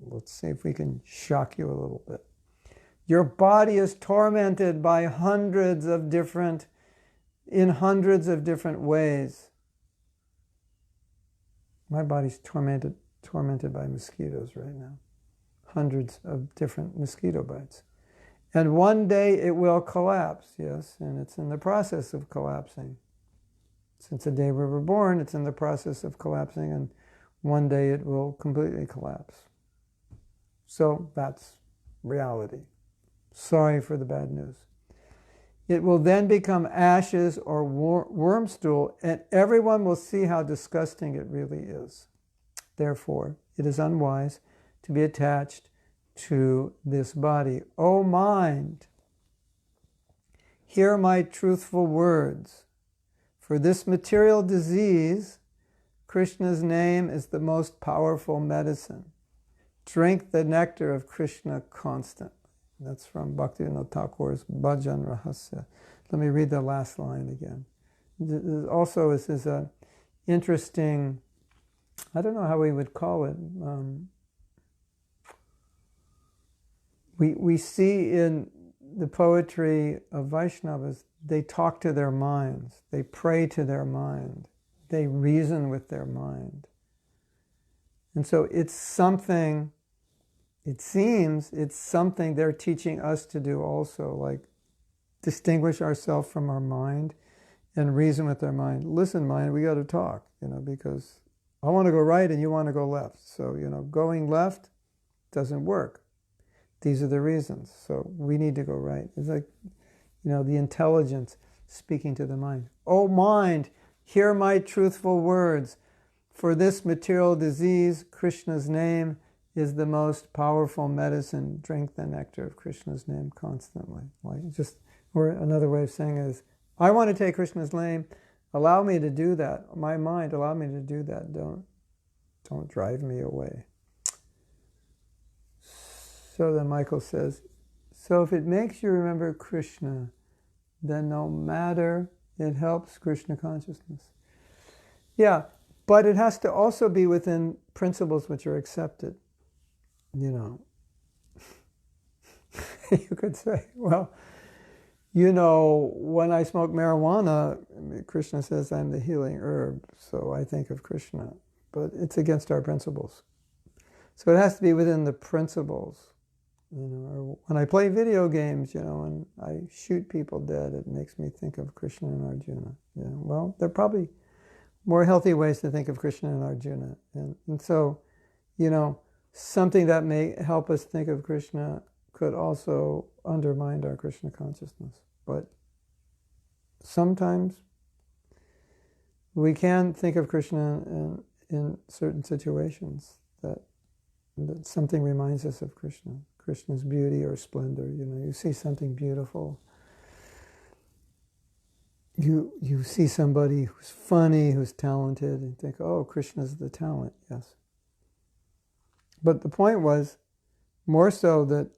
Let's see if we can shock you a little bit. Your body is tormented by in hundreds of different ways. My body's tormented by mosquitoes right now. Hundreds of different mosquito bites. And one day it will collapse, yes, and it's in the process of collapsing. Since the day we were born, it's in the process of collapsing, and one day it will completely collapse. So that's reality. Sorry for the bad news. It will then become ashes or worm stool, and everyone will see how disgusting it really is. Therefore, it is unwise to be attached to this body. O mind, hear my truthful words. For this material disease, Krishna's name is the most powerful medicine. Drink the nectar of Krishna constantly. That's from Bhaktivinoda Thakur's Bhajan Rahasya. Let me read the last line again. Also, this is an interesting, I don't know how we would call it. We see in the poetry of Vaishnavas, they talk to their minds, they pray to their mind, they reason with their mind. And so it's something, it seems, it's something they're teaching us to do also, like distinguish ourselves from our mind and reason with our mind. Listen, mind, we got to talk, because I want to go right and you want to go left. So, going left doesn't work. These are the reasons. So we need to go right. It's like, the intelligence speaking to the mind. O mind, hear my truthful words. For this material disease, Krishna's name is the most powerful medicine. Drink the nectar of Krishna's name constantly. Or another way of saying it is, I want to take Krishna's name. Allow me to do that. My mind, allow me to do that. Don't drive me away. So then Michael says, so if it makes you remember Krishna, then no matter, it helps Krishna consciousness. Yeah, but it has to also be within principles which are accepted. You could say, well, when I smoke marijuana, Krishna says I'm the healing herb, so I think of Krishna. But it's against our principles. So it has to be within the principles. Or when I play video games, and I shoot people dead, it makes me think of Krishna and Arjuna. Well, there are probably more healthy ways to think of Krishna and Arjuna. And so, something that may help us think of Krishna could also undermine our Krishna consciousness. But sometimes we can think of Krishna in certain situations that something reminds us of Krishna's beauty or splendor. You see something beautiful. You see somebody who's funny, who's talented, and think, oh, Krishna's the talent, yes. But the point was more so that,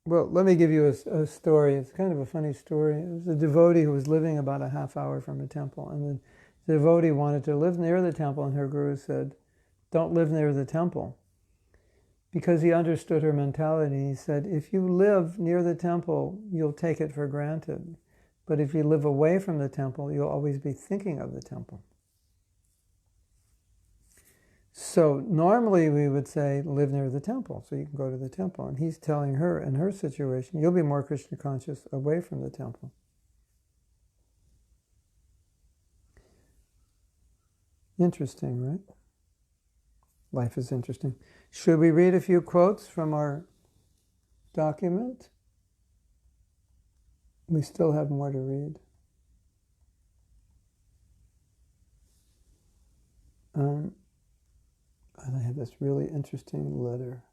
well, let me give you a story. It's kind of a funny story. It was a devotee who was living about a half hour from a temple, and the devotee wanted to live near the temple, and her guru said, don't live near the temple. Because he understood her mentality. He said, if you live near the temple, you'll take it for granted. But if you live away from the temple, you'll always be thinking of the temple. So normally we would say, live near the temple, so you can go to the temple. And he's telling her, in her situation, you'll be more Krishna conscious away from the temple. Interesting, right? Life is interesting. Should we read a few quotes from our document? We still have more to read. And I have this really interesting letter.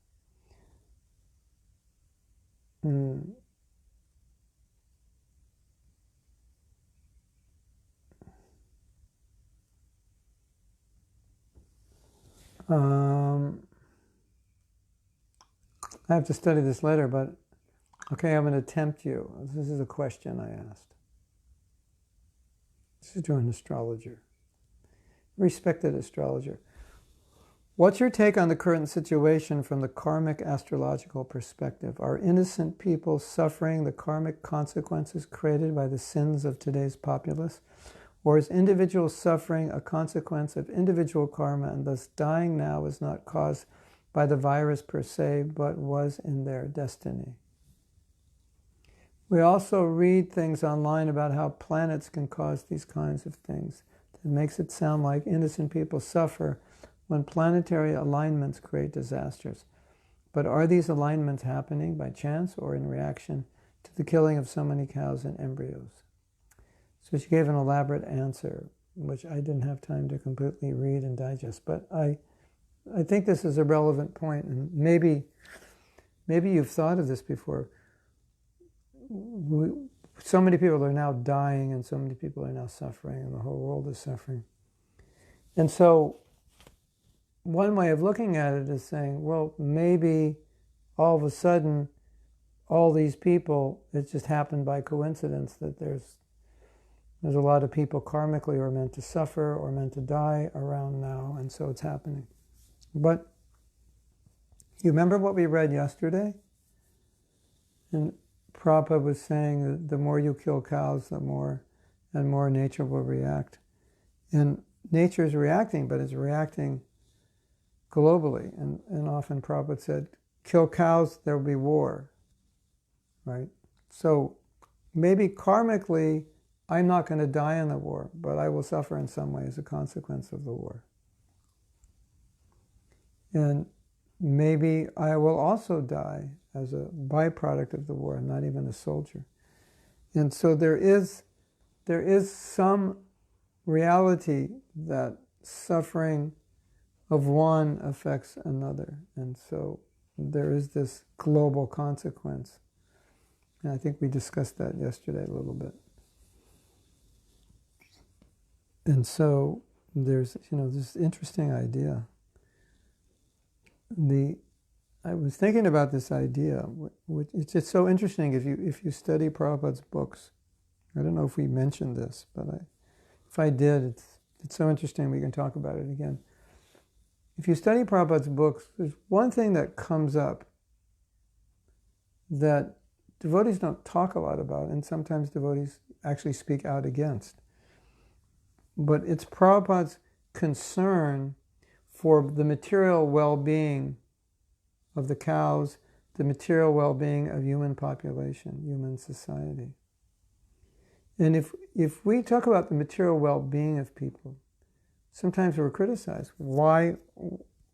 I have to study this letter, but okay, I'm going to tempt you. This is a question I asked. This is to an astrologer, respected astrologer. What's your take on the current situation from the karmic astrological perspective? Are innocent people suffering the karmic consequences created by the sins of today's populace? Or is individual suffering a consequence of individual karma, and thus dying now is not caused by the virus per se, but was in their destiny? We also read things online about how planets can cause these kinds of things. It makes it sound like innocent people suffer when planetary alignments create disasters. But are these alignments happening by chance or in reaction to the killing of so many cows and embryos? So she gave an elaborate answer, which I didn't have time to completely read and digest. But I think this is a relevant point, and maybe you've thought of this before. So many people are now dying, and so many people are now suffering, and the whole world is suffering. And so one way of looking at it is saying, well, maybe all of a sudden, all these people, it just happened by coincidence that there's a lot of people karmically who are meant to suffer or meant to die around now, and so it's happening. But you remember what we read yesterday? And Prabhupada was saying that the more you kill cows, the more and more nature will react. And nature is reacting, but it's reacting globally. And often Prabhupada said, kill cows, there will be war. Right? So maybe karmically, I'm not going to die in the war, but I will suffer in some way as a consequence of the war. And maybe I will also die as a byproduct of the war. I'm not even a soldier. And so there is some reality that suffering of one affects another. And so there is this global consequence. And I think we discussed that yesterday a little bit. And so there's, this interesting idea. I was thinking about this idea, which it's just so interesting if you study Prabhupada's books. I don't know if we mentioned this, but if I did, it's so interesting. We can talk about it again. If you study Prabhupada's books, there's one thing that comes up that devotees don't talk a lot about, and sometimes devotees actually speak out against. But it's Prabhupada's concern for the material well-being of the cows, the material well-being of human population, human society. And if we talk about the material well-being of people, sometimes we're criticized. Why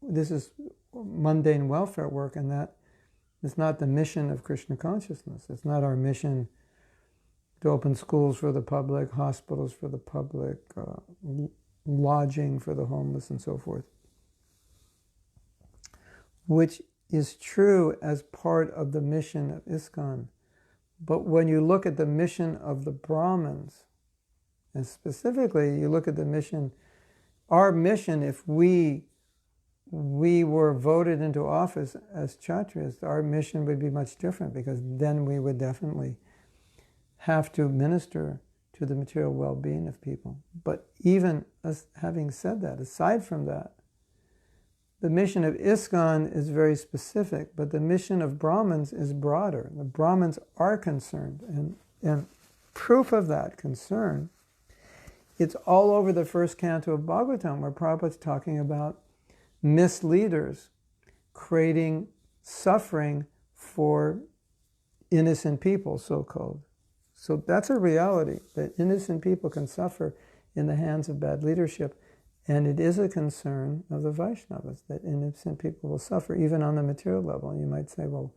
this is mundane welfare work, and that is not the mission of Krishna consciousness. It's not our mission to open schools for the public, hospitals for the public, lodging for the homeless, and so forth. Which is true as part of the mission of ISKCON. But when you look at the mission of the Brahmins, and specifically you look at the mission, our mission, if we were voted into office as Kshatriyas, our mission would be much different, because then we would definitely have to minister to the material well-being of people. But even us having said that, aside from that, the mission of ISKCON is very specific, but the mission of Brahmins is broader. The Brahmins are concerned, and proof of that concern, it's all over the first canto of Bhagavatam, where Prabhupada's talking about misleaders creating suffering for innocent people, so-called. So that's a reality, that innocent people can suffer in the hands of bad leadership. And it is a concern of the Vaishnavas that innocent people will suffer, even on the material level. You might say, well,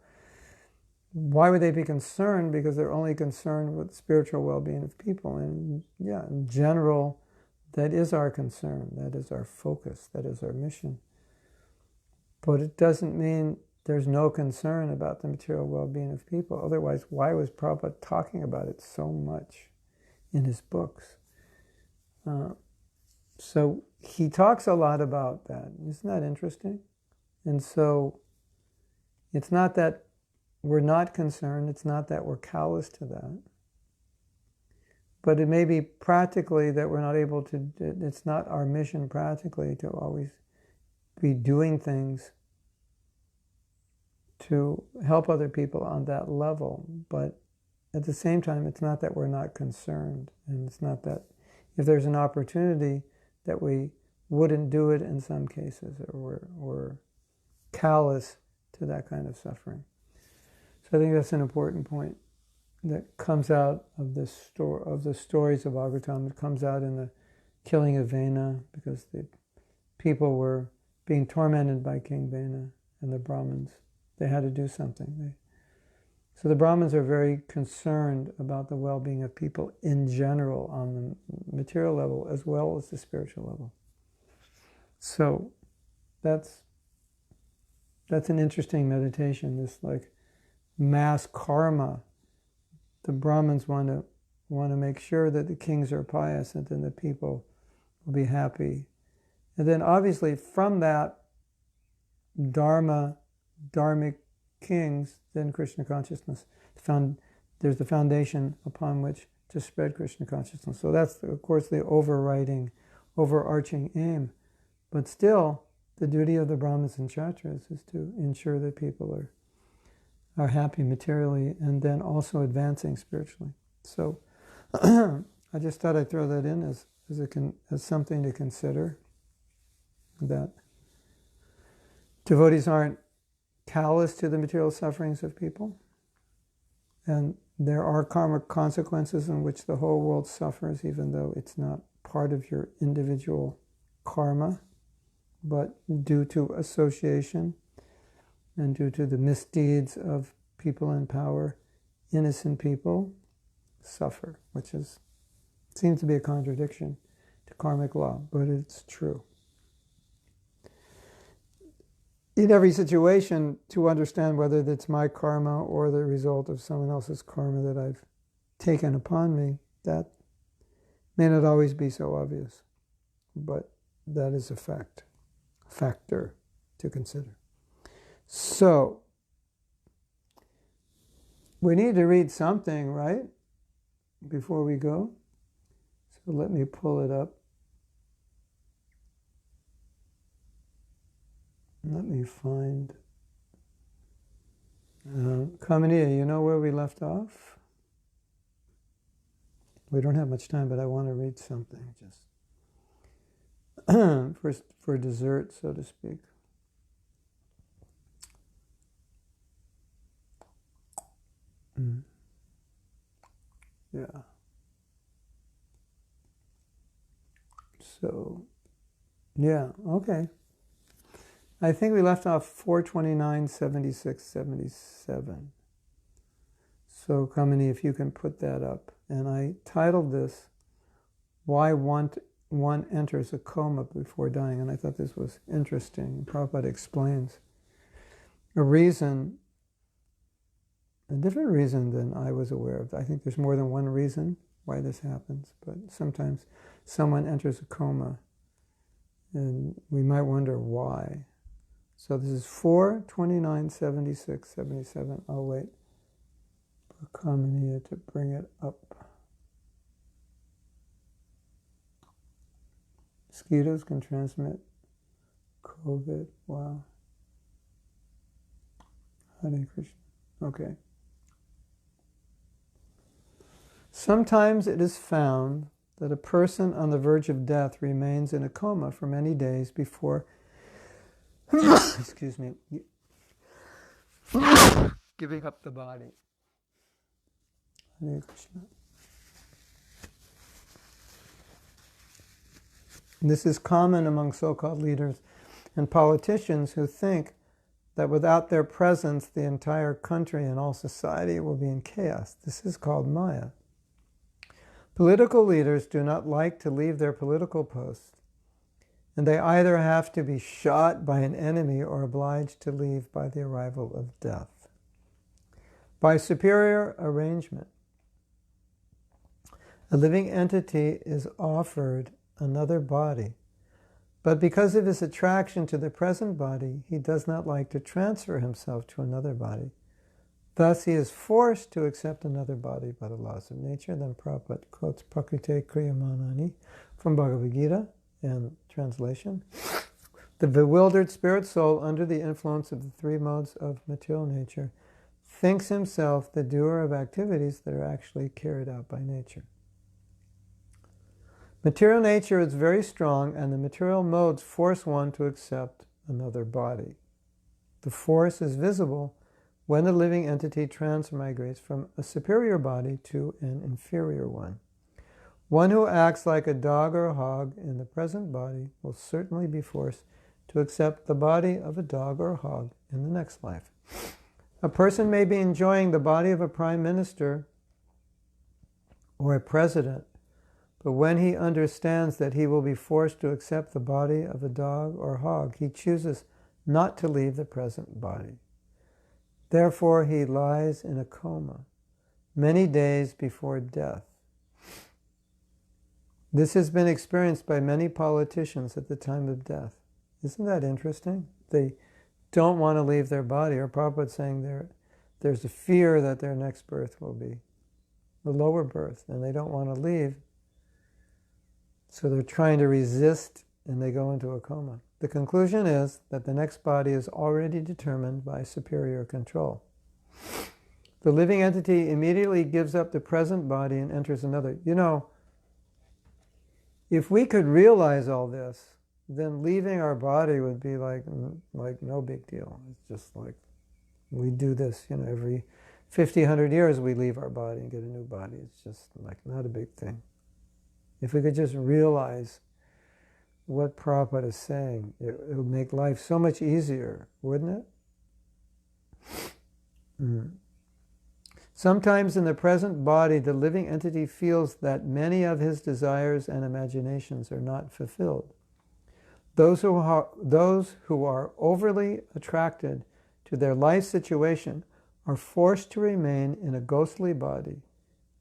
why would they be concerned? Because they're only concerned with spiritual well-being of people. And yeah, in general, that is our concern. That is our focus. That is our mission. But it doesn't mean there's no concern about the material well-being of people. Otherwise, why was Prabhupada talking about it so much in his books? So he talks a lot about that. Isn't that interesting? And so it's not that we're not concerned. It's not that we're callous to that. But it may be practically that we're not able to, it's not our mission practically to always be doing things to help other people on that level. But at the same time, it's not that we're not concerned. And it's not that if there's an opportunity that we wouldn't do it in some cases, or we're callous to that kind of suffering. So I think that's an important point that comes out of this of the stories of Bhagavatam. It comes out in the killing of Vena, because the people were being tormented by King Vena and the Brahmins. They had to do something. So the Brahmins are very concerned about the well-being of people in general on the material level as well as the spiritual level. So that's an interesting meditation, this like mass karma. The Brahmins want to make sure that the kings are pious and then the people will be happy. And then obviously from that dharmic kings, then Krishna consciousness, there's the foundation upon which to spread Krishna consciousness. So that's, of course, the overarching aim. But still, the duty of the Brahmins and Kshatriyas is to ensure that people are happy materially and then also advancing spiritually. So I just thought I'd throw that in as something to consider, that devotees aren't callous to the material sufferings of people, and there are karmic consequences in which the whole world suffers, even though it's not part of your individual karma, but due to association and due to the misdeeds of people in power, innocent people suffer, which seems to be a contradiction to karmic law, but it's true. In every situation, to understand whether it's my karma or the result of someone else's karma that I've taken upon me, that may not always be so obvious, but that is a factor to consider. So, we need to read something, right, before we go. So let me pull it up. Let me find... Kamaniya, you know where we left off? We don't have much time, but I want to read something, just for dessert, so to speak. Yeah. So, yeah, okay. I think we left off 429, 76, 77. So, Kamini, if you can put that up. And I titled this, Why One Enters a Coma Before Dying. And I thought this was interesting. Prabhupada explains a different reason than I was aware of. I think there's more than one reason why this happens, but sometimes someone enters a coma and we might wonder why. So this is 429, 76, 77. I'll wait for Kamaniya to bring it up. Mosquitoes can transmit COVID. Wow. Hare Krishna. Okay. Sometimes it is found that a person on the verge of death remains in a coma for many days before excuse me, giving up the body. Hare Krishna. This is common among so-called leaders and politicians who think that without their presence, the entire country and all society will be in chaos. This is called Maya. Political leaders do not like to leave their political posts, and they either have to be shot by an enemy or obliged to leave by the arrival of death. By superior arrangement, a living entity is offered another body, but because of his attraction to the present body, he does not like to transfer himself to another body. Thus, he is forced to accept another body by the laws of nature. Then Prabhupada quotes Prakriti Kriyamanani from Bhagavad Gita in translation. The bewildered spirit soul, under the influence of the three modes of material nature, thinks himself the doer of activities that are actually carried out by nature. Material nature is very strong, and the material modes force one to accept another body. The force is visible when the living entity transmigrates from a superior body to an inferior one. One who acts like a dog or a hog in the present body will certainly be forced to accept the body of a dog or a hog in the next life. A person may be enjoying the body of a prime minister or a president, but when he understands that he will be forced to accept the body of a dog or hog, he chooses not to leave the present body. Therefore, he lies in a coma many days before death. This has been experienced by many politicians at the time of death. Isn't that interesting? They don't want to leave their body, or Prabhupada saying there's a fear that their next birth will be the lower birth, and they don't want to leave. So they're trying to resist, and they go into a coma. The conclusion is that the next body is already determined by superior control. The living entity immediately gives up the present body and enters another. You know, if we could realize all this, then leaving our body would be like no big deal. It's just like we do this, you know, every 50, 100 years we leave our body and get a new body. It's just like not a big thing. If we could just realize what Prabhupada is saying, it would make life so much easier, wouldn't it? Sometimes in the present body, the living entity feels that many of his desires and imaginations are not fulfilled. Those who are overly attracted to their life situation are forced to remain in a ghostly body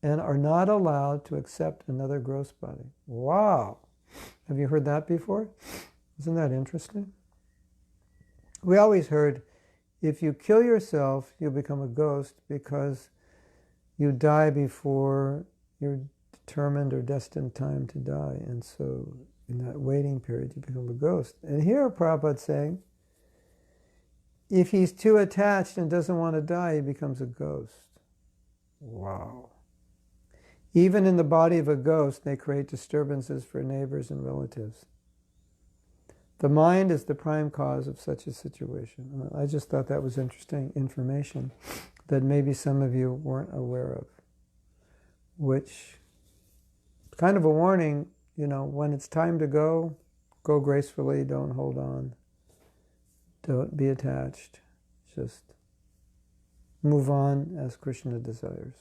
and are not allowed to accept another gross body. Wow! Have you heard that before? Isn't that interesting? We always heard, if you kill yourself, you become a ghost because you die before your determined or destined time to die. And so in that waiting period, you become a ghost. And here Prabhupada's saying, if he's too attached and doesn't want to die, he becomes a ghost. Wow. Even in the body of a ghost, they create disturbances for neighbors and relatives. The mind is the prime cause of such a situation. I just thought that was interesting information that maybe some of you weren't aware of, which kind of a warning, you know, when it's time to go gracefully, don't hold on, don't be attached, just move on as Krishna desires.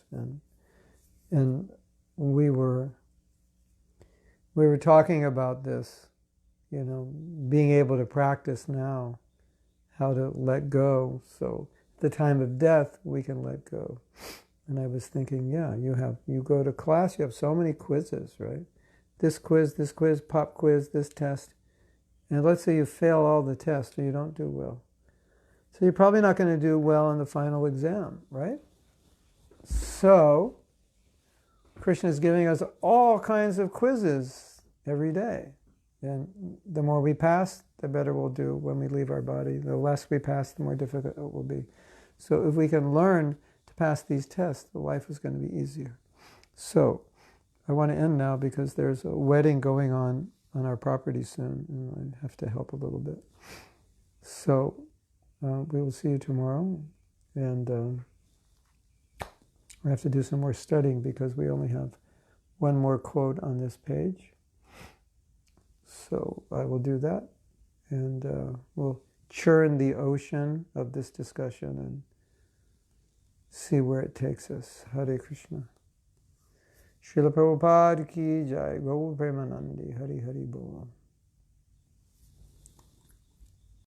And we were talking about this, you know, being able to practice now how to let go. So at the time of death, we can let go. And I was thinking, yeah, you go to class, you have so many quizzes, right? This quiz, pop quiz, this test. And let's say you fail all the tests or you don't do well. So you're probably not going to do well in the final exam, right? So Krishna is giving us all kinds of quizzes every day. And the more we pass, the better we'll do when we leave our body. The less we pass, the more difficult it will be. So if we can learn to pass these tests, the life is going to be easier. So I want to end now because there's a wedding going on our property soon, and I have to help a little bit. So we will see you tomorrow, and I have to do some more studying because we only have one more quote on this page. So I will do that, and we'll churn the ocean of this discussion and see where it takes us. Hare Krishna. Srila Prabhupada ki jai. Gaur Premanandi. Hari Hari Bol.